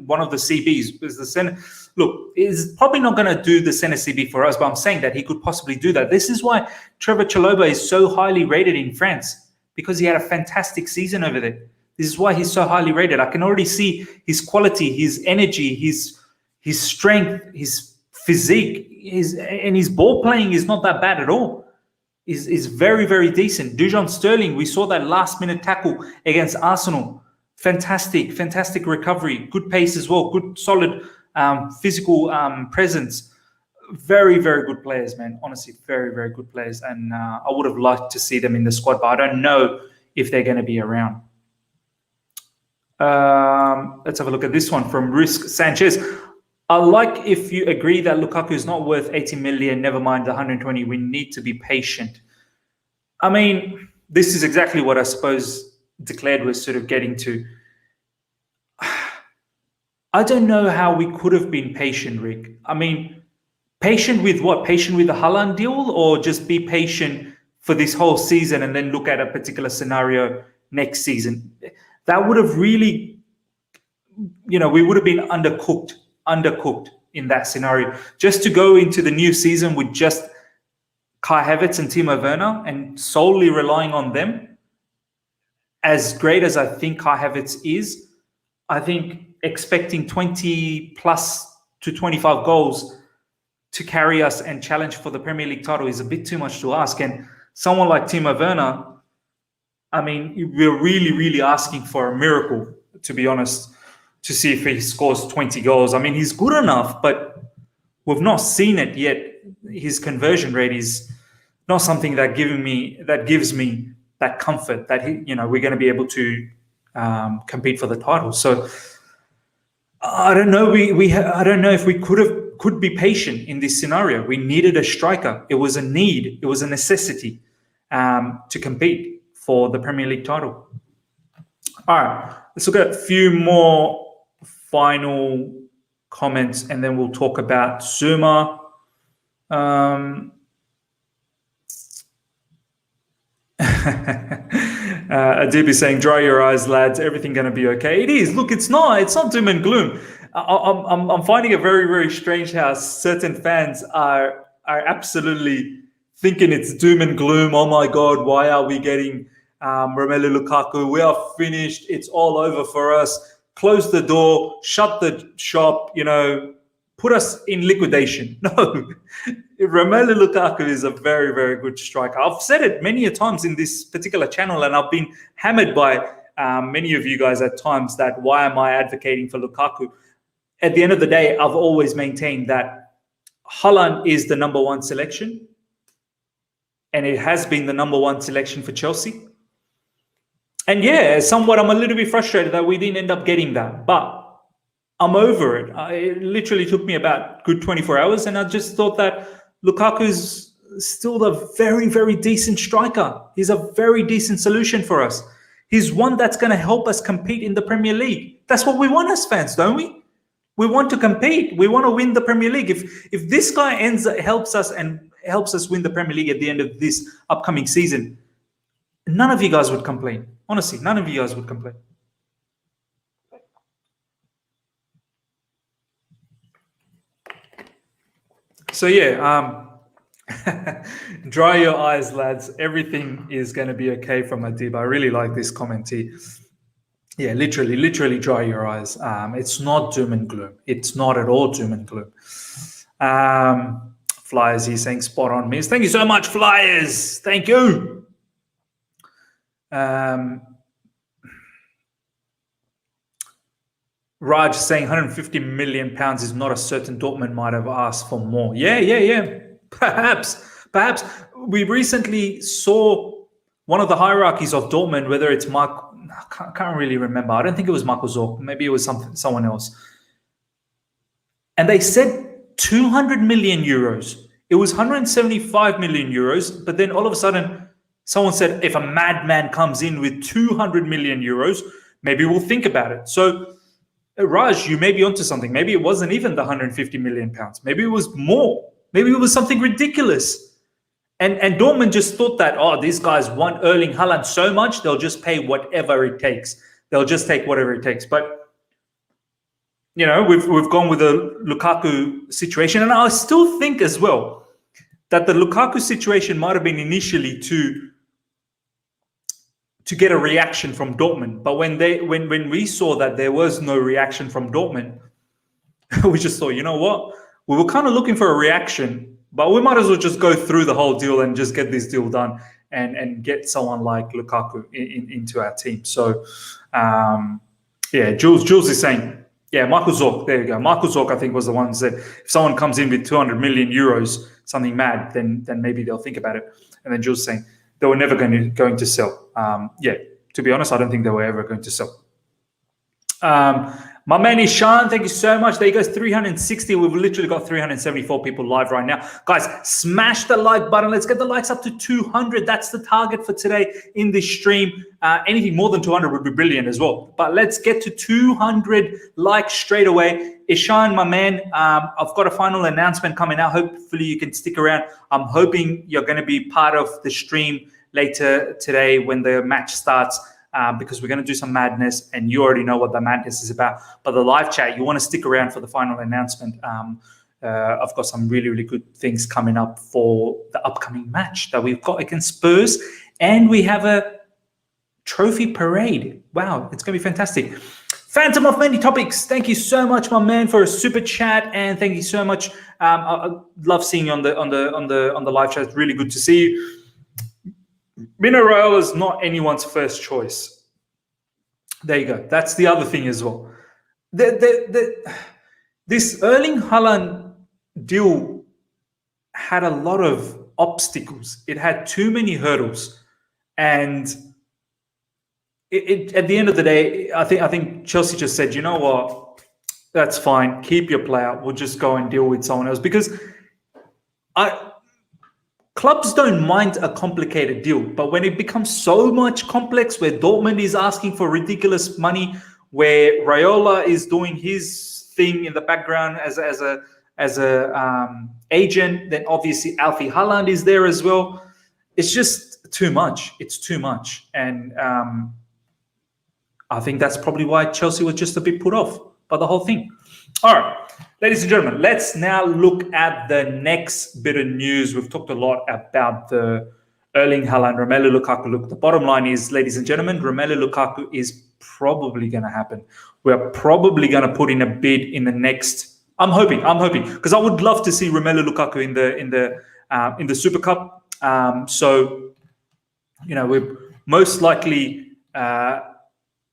one of the CBs is the center. Look, he's probably not going to do the center CB for us, but I'm saying that he could possibly do that. This is why Trevor Chalobah is so highly rated in France, because he had a fantastic season over there. This is why he's so highly rated. I can already see his quality, his energy, his strength, his physique, his ball playing is not that bad at all. Is very, very decent. Dujon Sterling, we saw that last-minute tackle against Arsenal. Fantastic recovery. Good pace as well. Good, solid physical presence. Very, very good players, man. Honestly, very, very good players. And I would have liked to see them in the squad, but I don't know if they're going to be around. Let's have a look at this one from Risk Sanchez. I like if you agree that Lukaku is not worth 80 million, never mind the 120. We need to be patient. I mean, this is exactly what I suppose Declared was sort of getting to. I don't know how we could have been patient, Rick. I mean, patient with what? Patient with the Haaland deal, or just be patient for this whole season and then look at a particular scenario next season? That would have really, we would have been undercooked in that scenario. Just to go into the new season with just Kai Havertz and Timo Werner and solely relying on them, as great as I think Kai Havertz is, I think expecting 20 plus to 25 goals to carry us and challenge for the Premier League title is a bit too much to ask. And someone like Timo Werner, I mean, we're really, really asking for a miracle, to be honest, to see if he scores 20 goals. I mean, he's good enough, but we've not seen it yet. His conversion rate is not something that gives me that comfort that we're going to be able to compete for the title. So I don't know. I don't know if we could be patient in this scenario. We needed a striker. It was a need. It was a necessity to compete for the Premier League title. All right, let's look at a few more final comments, and then we'll talk about Zouma. Adib is saying, dry your eyes, lads. Everything going to be okay. It is. Look, it's not doom and gloom. I'm finding it very, very strange how certain fans are absolutely thinking it's doom and gloom. Oh my God, why are we getting Romelu Lukaku? We are finished. It's all over for us. Close the door, shut the shop, put us in liquidation. No, Romelu Lukaku is a very, very good striker. I've said it many a times in this particular channel, and I've been hammered by many of you guys at times that why am I advocating for Lukaku? At the end of the day, I've always maintained that Haaland is the number one selection, and it has been the number one selection for Chelsea. And yeah, somewhat I'm a little bit frustrated that we didn't end up getting that, but I'm over it. It literally took me about good 24 hours, and I just thought that Lukaku is still a very, very decent striker. He's a very decent solution for us. He's one that's going to help us compete in the Premier League. That's what we want as fans, don't we? We want to compete. We want to win the Premier League. If this guy helps us win the Premier League at the end of this upcoming season, none of you guys would complain. Honestly, none of you guys would complain. So yeah, dry your eyes, lads. Everything is going to be okay from Adib. I really like this comment here. Yeah, literally dry your eyes. It's not doom and gloom. It's not at all doom and gloom. Flyers, he's saying spot on, miss. Thank you so much, Flyers. Thank you. Raj saying 150 million pounds is not a certain. Dortmund might have asked for more. Yeah. Perhaps. We recently saw one of the hierarchies of Dortmund, whether it's Mark, I can't really remember. I don't think it was Michael Zorc. Maybe it was someone else. And they said 200 million euros. It was 175 million euros. But then all of a sudden, someone said, if a madman comes in with 200 million euros, maybe we'll think about it. So, Raj, you may be onto something. Maybe it wasn't even the 150 million pounds. Maybe it was more. Maybe it was something ridiculous. And Dortmund just thought that, these guys want Erling Haaland so much, they'll just pay whatever it takes. They'll just take whatever it takes. But, you know, we've gone with the Lukaku situation. And I still think as well that the Lukaku situation might have been initially to get a reaction from Dortmund. But when we saw that there was no reaction from Dortmund, we just thought, you know what? We were kind of looking for a reaction, but we might as well just go through the whole deal and just get this deal done and get someone like Lukaku into our team. So, yeah, Jules is saying, yeah, Michael Zorc, there you go. Michael Zorc, I think, was the one who said, if someone comes in with 200 million euros, something mad, then maybe they'll think about it. And then Jules saying, they were never going to sell. Yeah, to be honest, I don't think they were ever going to sell. My man Ishan, thank you so much. There you go, 360. We've literally got 374 people live right now. Guys, smash the like button. Let's get the likes up to 200. That's the target for today in this stream. Anything more than 200 would be brilliant as well. But let's get to 200 likes straight away. Ishan, my man, I've got a final announcement coming out. Hopefully you can stick around. I'm hoping you're going to be part of the stream later today when the match starts. Because we're going to do some madness, and you already know what the madness is about. But the live chat, you want to stick around for the final announcement. I've got some really good things coming up for the upcoming match that we've got against Spurs, and we have a trophy parade. Wow, it's going to be fantastic. Phantom of Many Topics, thank you so much, my man, for a super chat, and thank you so much. I love seeing you on the live chat. It's really good to see you. Mino Raiola is not anyone's first choice. There you go. That's the other thing as well. This Erling Haaland deal had a lot of obstacles. It had too many hurdles, and it at the end of the day, I think Chelsea just said, you know what, that's fine. Keep your player. We'll just go and deal with someone else, because clubs don't mind a complicated deal, but when it becomes so much complex, where Dortmund is asking for ridiculous money, where Raiola is doing his thing in the background as a agent, then obviously Alfie Haaland is there as well. It's just too much. It's too much, and I think that's probably why Chelsea was just a bit put off by the whole thing. All right, ladies and gentlemen, let's now look at the next bit of news. We've talked a lot about the Erling Haaland, Romelu Lukaku. Look, the bottom line is, ladies and gentlemen, Romelu Lukaku is probably going to happen. We're probably going to put in a bid in the next. I'm hoping, because I would love to see Romelu Lukaku in the Super Cup. So, you know, we're most likely.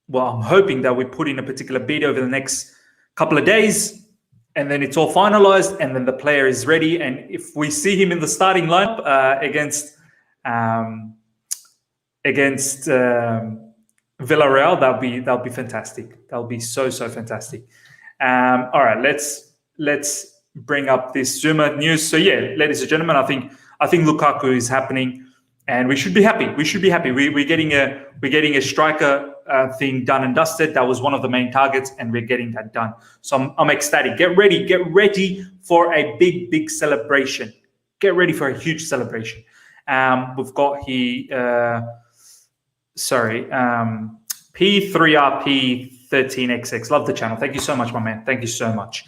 Well, I'm hoping that we put in a particular bid over the next couple of days, and then it's all finalized, and then the player is ready. And if we see him in the starting lineup against Villarreal, that'll be fantastic. That'll be so fantastic. All right, let's bring up this Zouma news. So yeah, ladies and gentlemen, I think Lukaku is happening, and we should be happy. We're getting a striker thing done and dusted. That was one of the main targets, and we're getting that done. So I'm ecstatic. Get ready for a big celebration. Get ready for a huge celebration. We've got here, P3RP13XX. Love the channel. Thank you so much, my man. Thank you so much.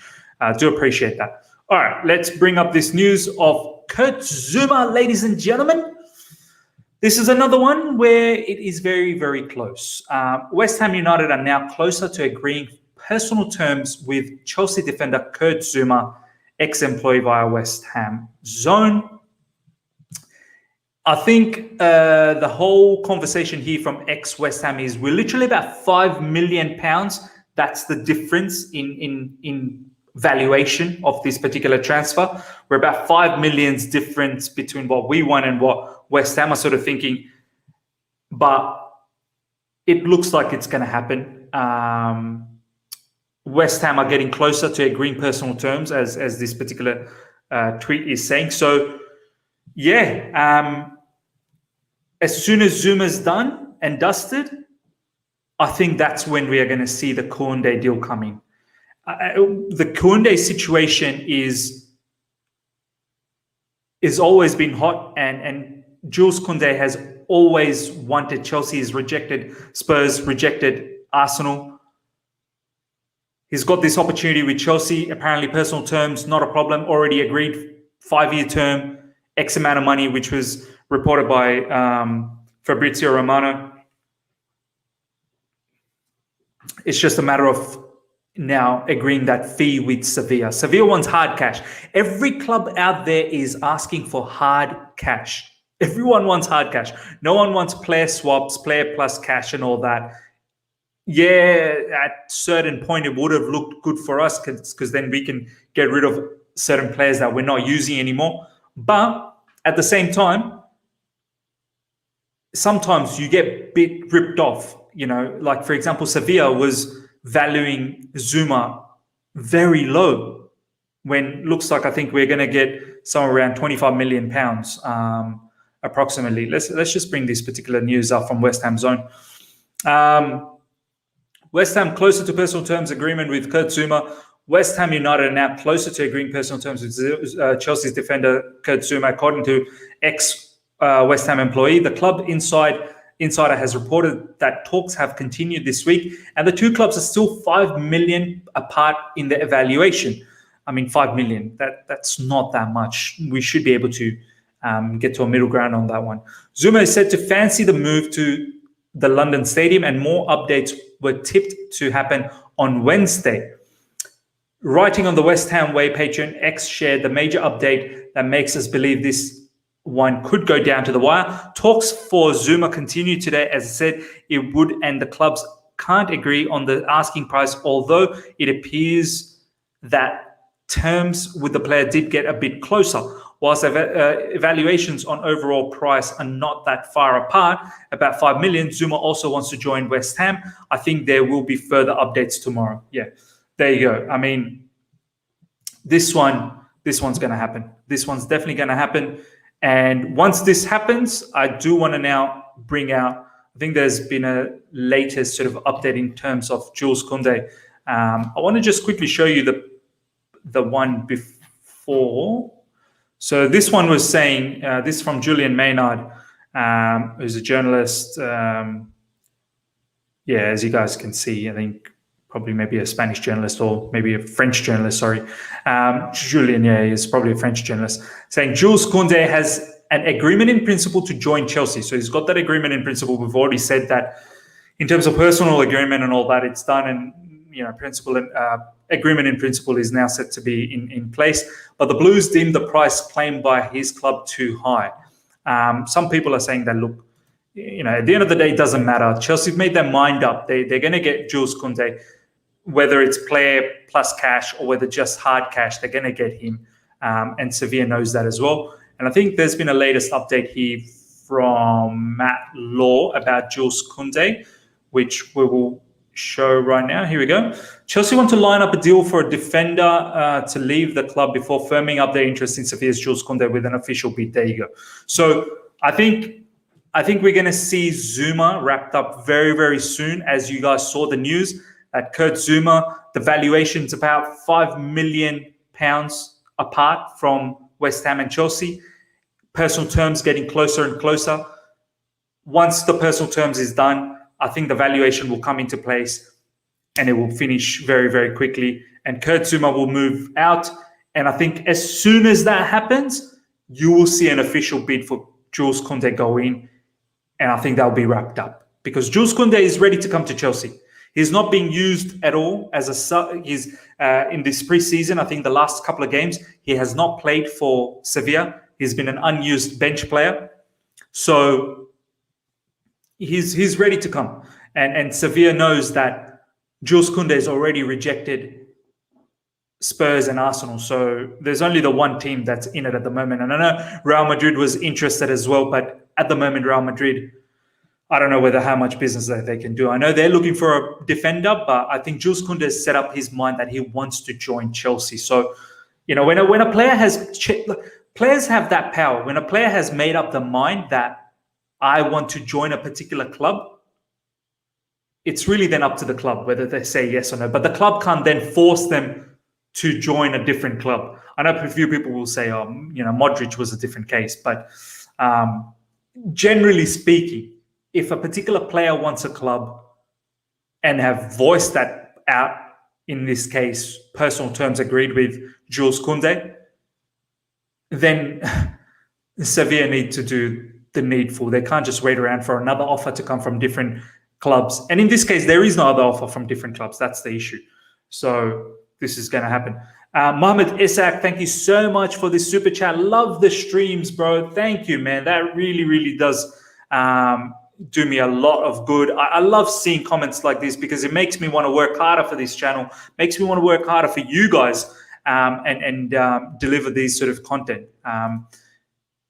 Do appreciate that. All right, let's bring up this news of Kurt Zouma, ladies and gentlemen. This is another one where it is very close. West Ham United are now closer to agreeing personal terms with Chelsea defender Kurt Zouma, ex-employee via West Ham Zone. I think the whole conversation here from ex-West Ham is we're literally about £5 million. That's the difference in valuation of this particular transfer. We're about 5 million's difference between what we want and what West Ham are sort of thinking, but it looks like it's going to happen. West Ham are getting closer to agreeing personal terms, as this particular tweet is saying. So, yeah, as soon as Zouma's done and dusted, I think that's when we are going to see the Kounde deal coming. The Kounde situation is always been hot, and Jules Kounde has always wanted Chelsea. He's rejected Spurs, rejected Arsenal. He's got this opportunity with Chelsea. Apparently, personal terms, not a problem. Already agreed, 5-year term, X amount of money, which was reported by Fabrizio Romano. It's just a matter of now agreeing that fee with Sevilla. Sevilla wants hard cash. Every club out there is asking for hard cash. Everyone wants hard cash. No one wants player swaps, player plus cash and all that. Yeah, at a certain point, it would have looked good for us because then we can get rid of certain players that we're not using anymore. But at the same time, sometimes you get a bit ripped off. You know, like, for example, Sevilla was valuing Zouma very low when looks like I think we're going to get somewhere around £25 million approximately. Let's just bring this particular news up from West Ham Zone. West Ham closer to personal terms agreement with Kurt Zouma. West Ham United are now closer to agreeing personal terms with Chelsea's defender Kurt Zouma, according to ex-West Ham employee. The club Insider has reported that talks have continued this week, and the two clubs are still 5 million apart in their evaluation. I mean, 5 million, that's not that much. We should be able to get to a middle ground on that one. Zouma is said to fancy the move to the London Stadium, and more updates were tipped to happen on Wednesday. Writing on the West Ham Way Patreon, X shared the major update that makes us believe this one could go down to the wire. Talks for Zouma continue today. As I said, it would, and the clubs can't agree on the asking price, although it appears that terms with the player did get a bit closer. Whilst evaluations on overall price are not that far apart, about 5 million, Zouma also wants to join West Ham. I think there will be further updates tomorrow. Yeah, there you go. I mean, this one's going to happen. This one's definitely going to happen. And once this happens, I do want to now bring out, I think there's been a latest sort of update in terms of Jules Kounde. I want to just quickly show you the one before. So this one was saying, this from Julian Maynard, who's a journalist. Yeah, as you guys can see, I think probably maybe a Spanish journalist or maybe a French journalist, sorry. Julian, yeah, is probably a French journalist, saying Jules Kounde has an agreement in principle to join Chelsea. So he's got that agreement in principle. We've already said that in terms of personal agreement and all that, it's done. And, you know, agreement in principle is now set to be in place. But the Blues deemed the price claimed by his club too high. Some people are saying that, look, you know, at the end of the day, it doesn't matter. Chelsea made their mind up. They're going to get Jules Kounde. Whether it's player plus cash or whether just hard cash, they're going to get him. And Sevilla knows that as well. And I think there's been a latest update here from Matt Law about Jules Kounde, which we will show right now. Here we go. Chelsea want to line up a deal for a defender to leave the club before firming up their interest in Sevilla's Jules Kounde with an official bid. There you go. So I think I think we're going to see Zouma wrapped up very, very soon. As you guys saw the news that Kurt Zouma, the valuation's about £5 million apart from West Ham and Chelsea. Personal terms getting closer and closer. Once the personal terms is done, I think the valuation will come into place and it will finish very, very quickly. And Kurt Zouma will move out. And I think as soon as that happens, you will see an official bid for Jules Kounde go in. And I think that'll be wrapped up because Jules Kounde is ready to come to Chelsea. He's not being used at all as a sub. He's in this preseason. I think the last couple of games he has not played for Sevilla. He's been an unused bench player, so he's ready to come. And Sevilla knows that Jules Kounde has already rejected Spurs and Arsenal. So there's only the one team that's in it at the moment. And I know Real Madrid was interested as well, but at the moment, Real Madrid, I don't know how much business that they can do. I know they're looking for a defender, but I think Jules Kounde has set up his mind that he wants to join Chelsea. So, you know, when a player players have that power. When a player has made up the mind that I want to join a particular club, it's really then up to the club whether they say yes or no. But the club can't then force them to join a different club. I know a few people will say, Modric was a different case, but generally speaking, if a particular player wants a club and have voiced that out, in this case, personal terms agreed with Jules Kounde, then Sevilla need to do the needful. They can't just wait around for another offer to come from different clubs. And in this case, there is no other offer from different clubs. That's the issue. So this is going to happen. Mohammed Isak, thank you so much for this super chat. Love the streams, bro. Thank you, man. That really, really does do me a lot of good. I love seeing comments like this because it makes me want to work harder for this channel, makes me want to work harder for you guys and deliver these sort of content.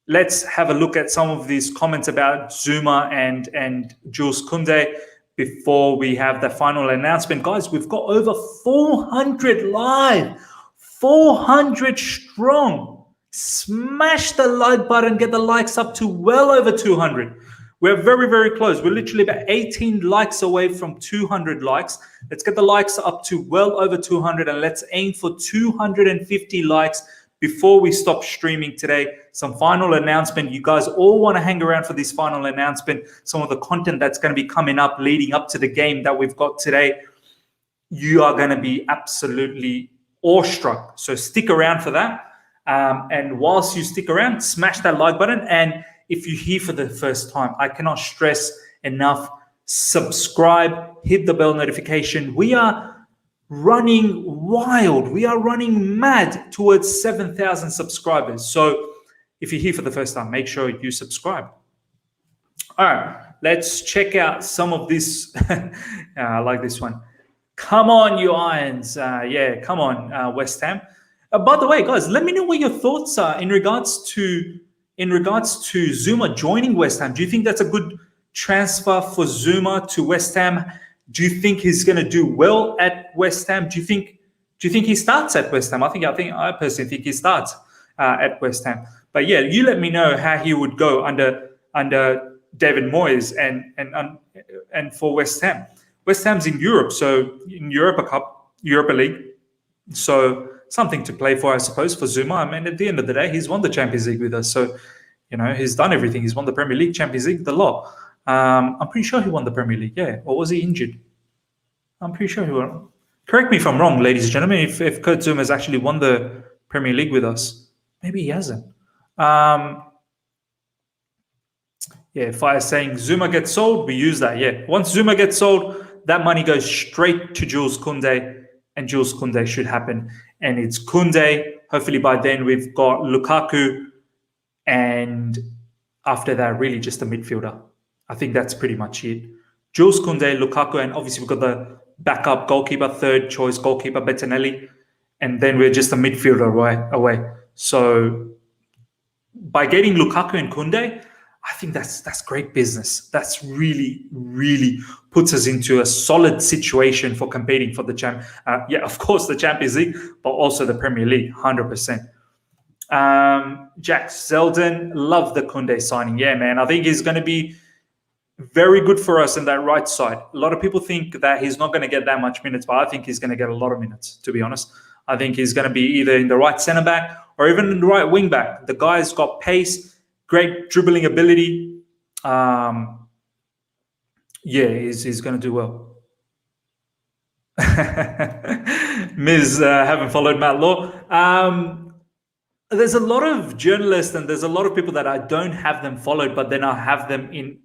Let's have a look at some of these comments about Zouma and Jules Kounde before we have the final announcement. Guys, we've got over 400 live, 400 strong. Smash the like button, get the likes up to well over 200. We're very, very close. We're literally about 18 likes away from 200 likes. Let's get the likes up to well over 200 and let's aim for 250 likes before we stop streaming today. Some final announcement. You guys all want to hang around for this final announcement. Some of the content that's going to be coming up leading up to the game that we've got today. You are going to be absolutely awestruck. So stick around for that. And whilst you stick around, smash that like button. And if you're here for the first time, I cannot stress enough, subscribe, hit the bell notification. We are running wild. We are running mad towards 7,000 subscribers. So if you're here for the first time, make sure you subscribe. All right, let's check out some of this. I like this one. Come on, you Irons. Yeah, come on, West Ham. By the way, guys, let me know what your thoughts are in regards to Zouma joining West Ham. Do you think that's a good transfer for Zouma to West Ham? Do you think he's going to do well at West Ham? Do you think he starts at West Ham? I personally think he starts at West Ham. But yeah, you let me know how he would go under David Moyes and for West Ham. West Ham's in Europe, so in Europa League. So something to play for, I suppose, for Zouma. I mean, at the end of the day, he's won the Champions League with us. So, you know, he's done everything. He's won the Premier League, Champions League, the lot. I'm pretty sure he won the Premier League, yeah. Or was he injured? I'm pretty sure he won. Correct me if I'm wrong, ladies and gentlemen, if Kurt Zouma has actually won the Premier League with us. Maybe he hasn't. Yeah, Fire saying Zouma gets sold, we use that, yeah. Once Zouma gets sold, that money goes straight to Jules Kounde, and Jules Kounde should happen. And it's Kounde. Hopefully by then we've got Lukaku, and after that, really just a midfielder. I think that's pretty much it. Jules Kounde, Lukaku, and obviously we've got the backup goalkeeper, third choice goalkeeper, Bettinelli, and then we're just a midfielder away. So by getting Lukaku and Kounde, I think that's great business. That's really, really puts us into a solid situation for competing for the of course, the Champions League, but also the Premier League, 100%. Jack Zeldin, love the Kounde signing. Yeah, man, I think he's going to be very good for us in that right side. A lot of people think that he's not going to get that much minutes, but I think he's going to get a lot of minutes, to be honest. I think he's going to be either in the right centre back or even in the right wing back. The guy's got pace, great dribbling ability. Yeah, he's going to do well. Ms. Haven't followed Matt Law. There's a lot of journalists and there's a lot of people that I don't have them followed, but then I have them in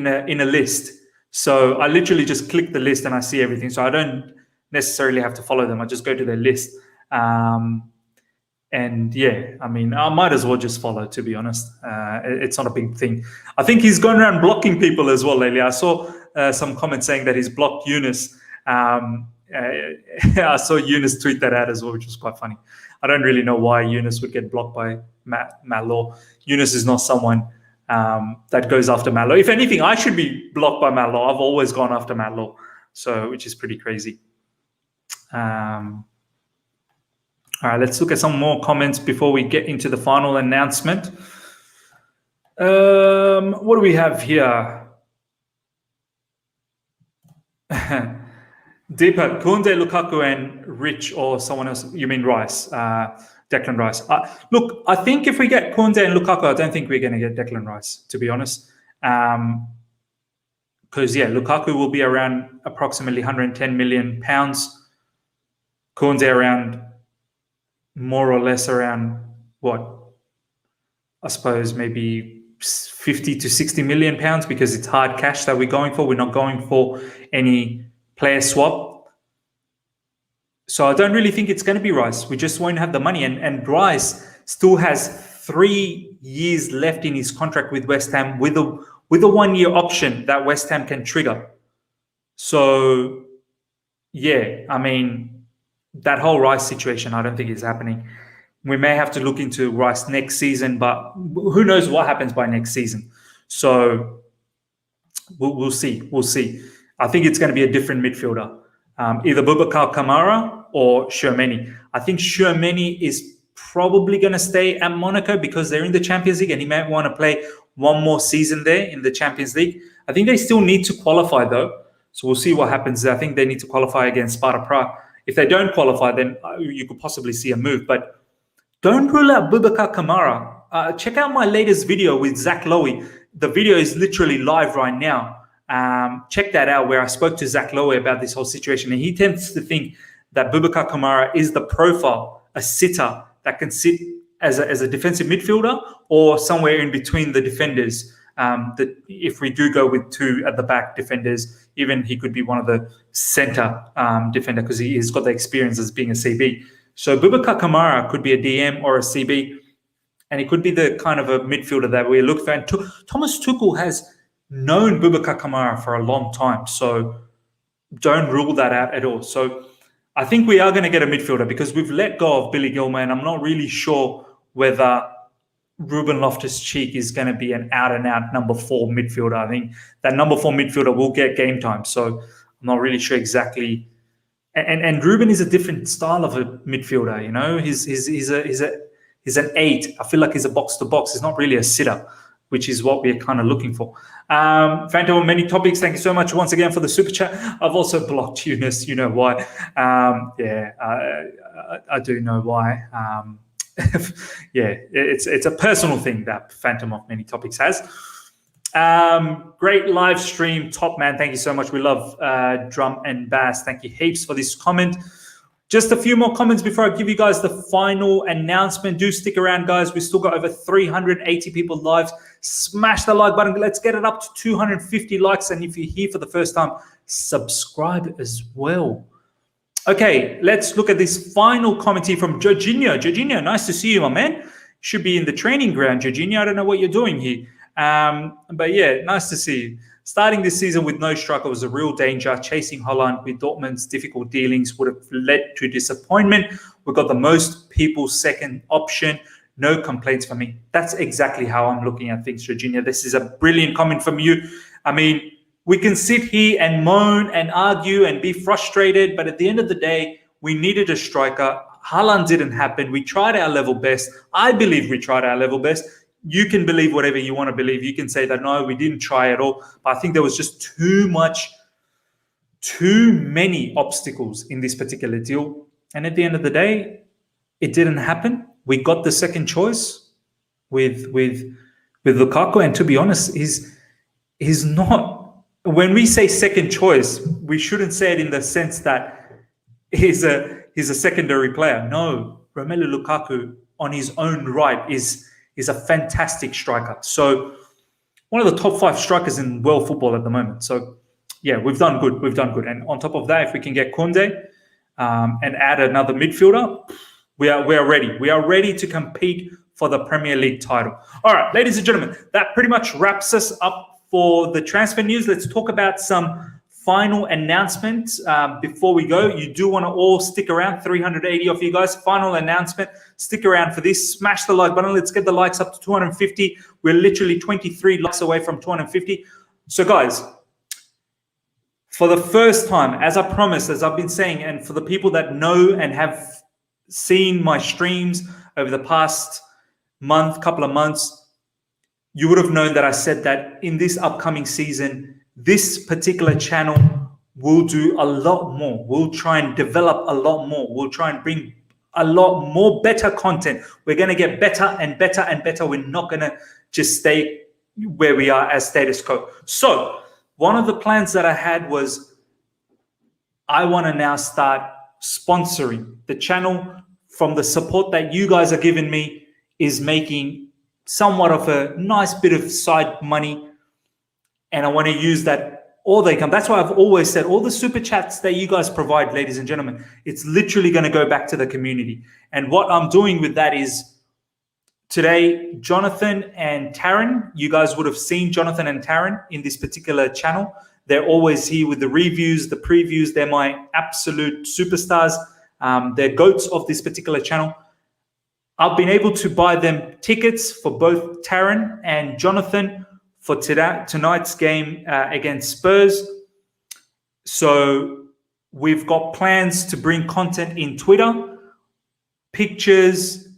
a list. So I literally just click the list and I see everything. So I don't necessarily have to follow them. I just go to their list. And yeah, I mean, I might as well just follow, to be honest. It's not a big thing. I think he's gone around blocking people as well lately. I saw some comments saying that he's blocked Yunus. I saw Yunus tweet that out as well, which was quite funny. I don't really know why Yunus would get blocked by Matt Law. Yunus is not someone that goes after Matt Law. If anything, I should be blocked by Matt Law. I've always gone after Matt Law, which is pretty crazy. All right, let's look at some more comments before we get into the final announcement. What do we have here? Deepak, Kounde, Lukaku, and Rich, or someone else. You mean Rice, Declan Rice. Look, I think if we get Kounde and Lukaku, I don't think we're going to get Declan Rice, to be honest. Because, yeah, Lukaku will be around approximately £110 million. Kounde around more or less around what? I suppose maybe 50 to 60 million pounds, because it's hard cash that we're going for. We're not going for any player swap. So I don't really think it's going to be Rice. We just won't have the money. And Rice still has 3 years left in his contract with West Ham with a 1-year option that West Ham can trigger. So, yeah, I mean, that whole Rice situation, I don't think is happening. We may have to look into Rice next season, but who knows what happens by next season. So we'll see. We'll see. I think it's going to be a different midfielder, either Boubacar Kamara or Tchouaméni. I think Tchouaméni is probably going to stay at Monaco because they're in the Champions League and he might want to play one more season there in the Champions League. I think they still need to qualify though. So we'll see what happens. I think they need to qualify against Sparta Prague. If they don't qualify, then you could possibly see a move. But don't rule out Boubacar Kamara. Check out my latest video with Zach Lowy. The video is literally live right now. Check that out, where I spoke to Zach Lowy about this whole situation. And he tends to think that Boubacar Kamara is the profile, a sitter that can sit as a defensive midfielder or somewhere in between the defenders. That if we do go with 2 at the back defenders, even he could be one of the center defender because he's got the experience as being a CB. So Boubacar Kamara could be a DM or a CB, and he could be the kind of a midfielder that we look for. And Thomas Tuchel has known Boubacar Kamara for a long time, so don't rule that out at all. So I think we are going to get a midfielder because we've let go of Billy Gilmour, and I'm not really sure whether Ruben Loftus-Cheek is going to be an out-and-out number 4 midfielder. I think that number 4 midfielder will get game time, so I'm not really sure exactly. And Ruben is a different style of a midfielder. You know, he's an 8. I feel like he's a box-to-box. He's not really a sitter, which is what we're kind of looking for. Phantom, many topics. Thank you so much once again for the super chat. I've also blocked Eunice. You know why? I do know why. Yeah, it's a personal thing that Phantom of Many Topics has. Great live stream, top man. Thank you so much. We love Drum and Bass. Thank you heaps for this comment. Just a few more comments before I give you guys the final announcement. Do stick around, guys. We still got over 380 people live. Smash the like button. Let's get it up to 250 likes. And if you're here for the first time, subscribe as well. Okay, let's look at this final comment here from Jorginho. Jorginho, nice to see you, my man. Should be in the training ground, Jorginho. I don't know what you're doing here. But yeah, nice to see you. Starting this season with no striker was a real danger. Chasing Haaland with Dortmund's difficult dealings would have led to disappointment. We got the most people's second option. No complaints from me. That's exactly how I'm looking at things, Jorginho. This is a brilliant comment from you. I mean, we can sit here and moan and argue and be frustrated, but at the end of the day, we needed a striker. Haaland didn't happen. We tried our level best. I believe we tried our level best. You can believe whatever you want to believe. You can say that, no, we didn't try at all. But I think there was just too many obstacles in this particular deal. And at the end of the day, it didn't happen. We got the second choice with Lukaku. And to be honest, he's not, when we say second choice, we shouldn't say it in the sense that he's a secondary player. No, Romelu Lukaku on his own right is a fantastic striker. So one of the top 5 strikers in world football at the moment. So yeah, we've done good. And on top of that, if we can get Kounde and add another midfielder, we are ready. We are ready to compete for the Premier League title. All right, ladies and gentlemen, that pretty much wraps us up for the transfer news. Let's talk about some final announcements before we go. You do want to all stick around, 380 of you guys. Final announcement, stick around for this. Smash the like button. Let's get the likes up to 250. We're literally 23 likes away from 250. So guys, for the first time, as I promised, as I've been saying, and for the people that know and have seen my streams over the past couple of months, you would have known that I said that in this upcoming season, this particular channel will do a lot more. We'll try and develop a lot more. We'll try and bring a lot more better content. We're going to get better and better and better. We're not going to just stay where we are as status quo. So one of the plans that I had was I want to now start sponsoring the channel. From the support that you guys are giving me is making somewhat of a nice bit of side money. And I want to use that, all the income. That's why I've always said all the super chats that you guys provide, ladies and gentlemen, it's literally going to go back to the community. And what I'm doing with that is today, Jonathan and Taryn, you guys would have seen Jonathan and Taryn in this particular channel. They're always here with the reviews, the previews. They're my absolute superstars. They're goats of this particular channel. I've been able to buy them tickets for both Taryn and Jonathan for tonight's game against Spurs. So we've got plans to bring content in Twitter, pictures,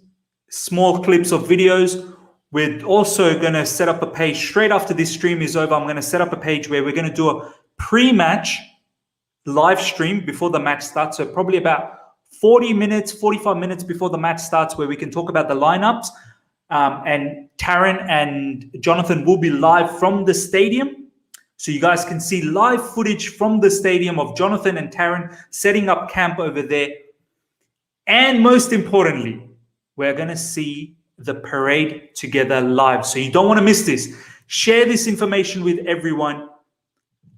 small clips of videos. We're also going to set up a page straight after this stream is over. I'm going to set up a page where we're going to do a pre-match live stream before the match starts. So probably about 40 minutes, 45 minutes before the match starts, where we can talk about the lineups. And Taryn and Jonathan will be live from the stadium. So you guys can see live footage from the stadium of Jonathan and Taryn setting up camp over there. And most importantly, we're going to see the parade together live. So you don't want to miss this. Share this information with everyone.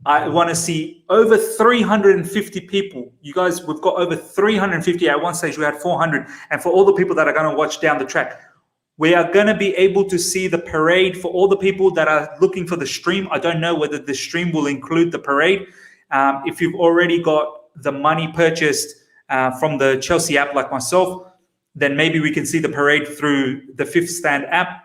I want to see over 350 people. You guys, we've got over 350. At one stage, we had 400. And for all the people that are going to watch down the track, we are going to be able to see the parade. For all the people that are looking for the stream, I don't know whether the stream will include the parade. If you've already got the money purchased from the Chelsea app like myself, then maybe we can see the parade through the Fifth Stand app.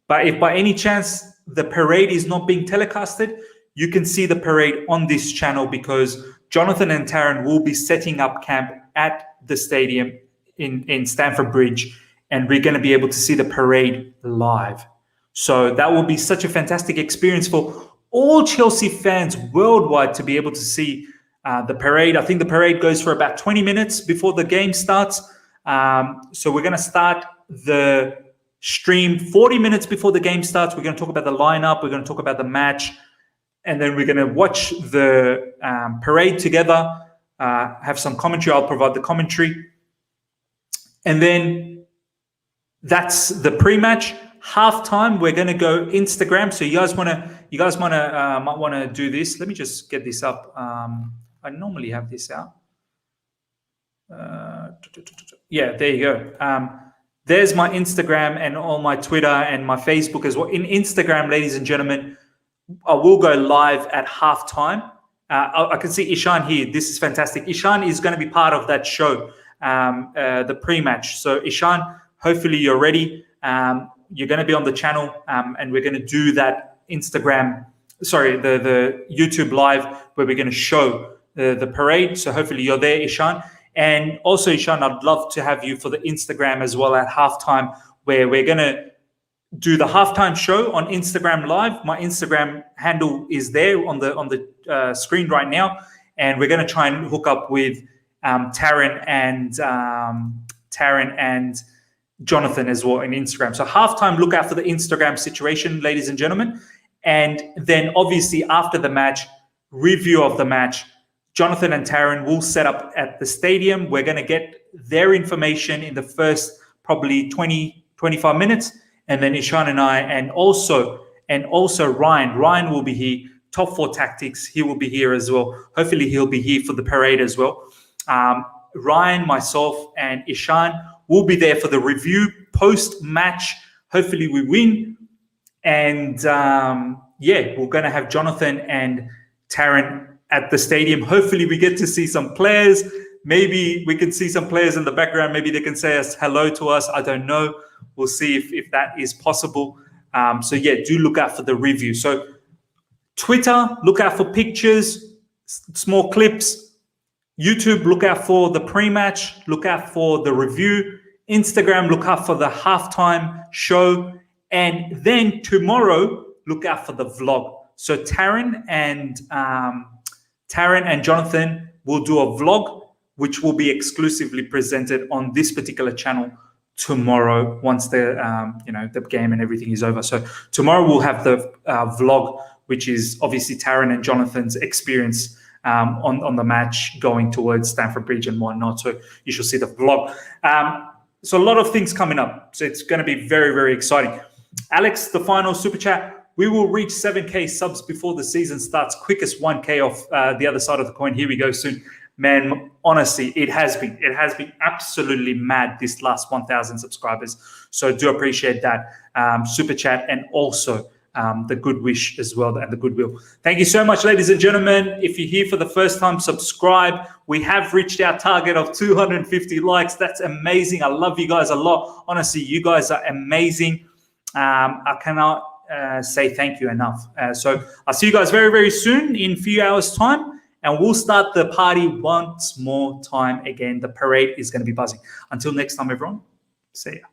But if by any chance the parade is not being telecasted, you can see the parade on this channel because Jonathan and Taryn will be setting up camp at the stadium in Stamford Bridge, and we're going to be able to see the parade live. So that will be such a fantastic experience for all Chelsea fans worldwide to be able to see the parade. I think the parade goes for about 20 minutes before the game starts. So we're going to start the stream 40 minutes before the game starts. We're going to talk about the lineup. We're going to talk about the match. And then we're going to watch the parade together, have some commentary. I'll provide the commentary. And then that's the pre-match. Halftime, we're going to go Instagram. So you guys might want to do this. Let me just get this up. I normally have this out. Yeah, there you go. There's my Instagram and all my Twitter and my Facebook as well. In Instagram, ladies and gentlemen, I will go live at halftime. I can see Ishan here. This is fantastic. Ishan is going to be part of that show, the pre-match. So Ishan, hopefully you're ready. You're going to be on the channel, and we're going to do that the YouTube live where we're going to show the parade. So hopefully you're there, Ishan. And also, Ishan, I'd love to have you for the Instagram as well at halftime, where we're going to do the halftime show on Instagram Live. My Instagram handle is there on the screen right now, and we're going to try and hook up with Taryn and Jonathan as well in Instagram. So halftime, look out for the Instagram situation, ladies and gentlemen. And then obviously after the match, review of the match, Jonathan and Taryn will set up at the stadium. We're going to get their information in the first probably 20, 25 minutes. And then Ishan and I, and also Ryan. Ryan will be here. Top 4 Tactics, he will be here as well. Hopefully he'll be here for the parade as well. Ryan, myself, and Ishan will be there for the review post-match. Hopefully we win. And we're going to have Jonathan and Taryn at the stadium. Hopefully we get to see some players. Maybe we can see some players in the background. Maybe they can say us hello to us. I don't know. We'll see if that is possible. Do look out for the review. So Twitter, look out for pictures, small clips. YouTube, look out for the pre-match. Look out for the review. Instagram, look out for the halftime show. And then tomorrow, look out for the vlog. So Taryn and Jonathan will do a vlog, which will be exclusively presented on this particular channel tomorrow once the game and everything is over. So tomorrow we'll have the vlog, which is obviously Taryn and Jonathan's experience on the match going towards Stamford Bridge and whatnot. So you should see the vlog. So a lot of things coming up. So it's going to be very, very exciting. Alex, the final super chat. We will reach 7K subs before the season starts. Quickest 1K off the other side of the coin. Here we go soon. Man, honestly, it has been absolutely mad this last 1,000 subscribers. So do appreciate that super chat and also the good wish as well and the goodwill. Thank you so much, ladies and gentlemen. If you're here for the first time, subscribe. We have reached our target of 250 likes. That's amazing. I love you guys a lot. Honestly, you guys are amazing. I cannot say thank you enough. So I'll see you guys very, very soon in a few hours' time. And we'll start the party once more time again. The parade is going to be buzzing. Until next time, everyone. See ya.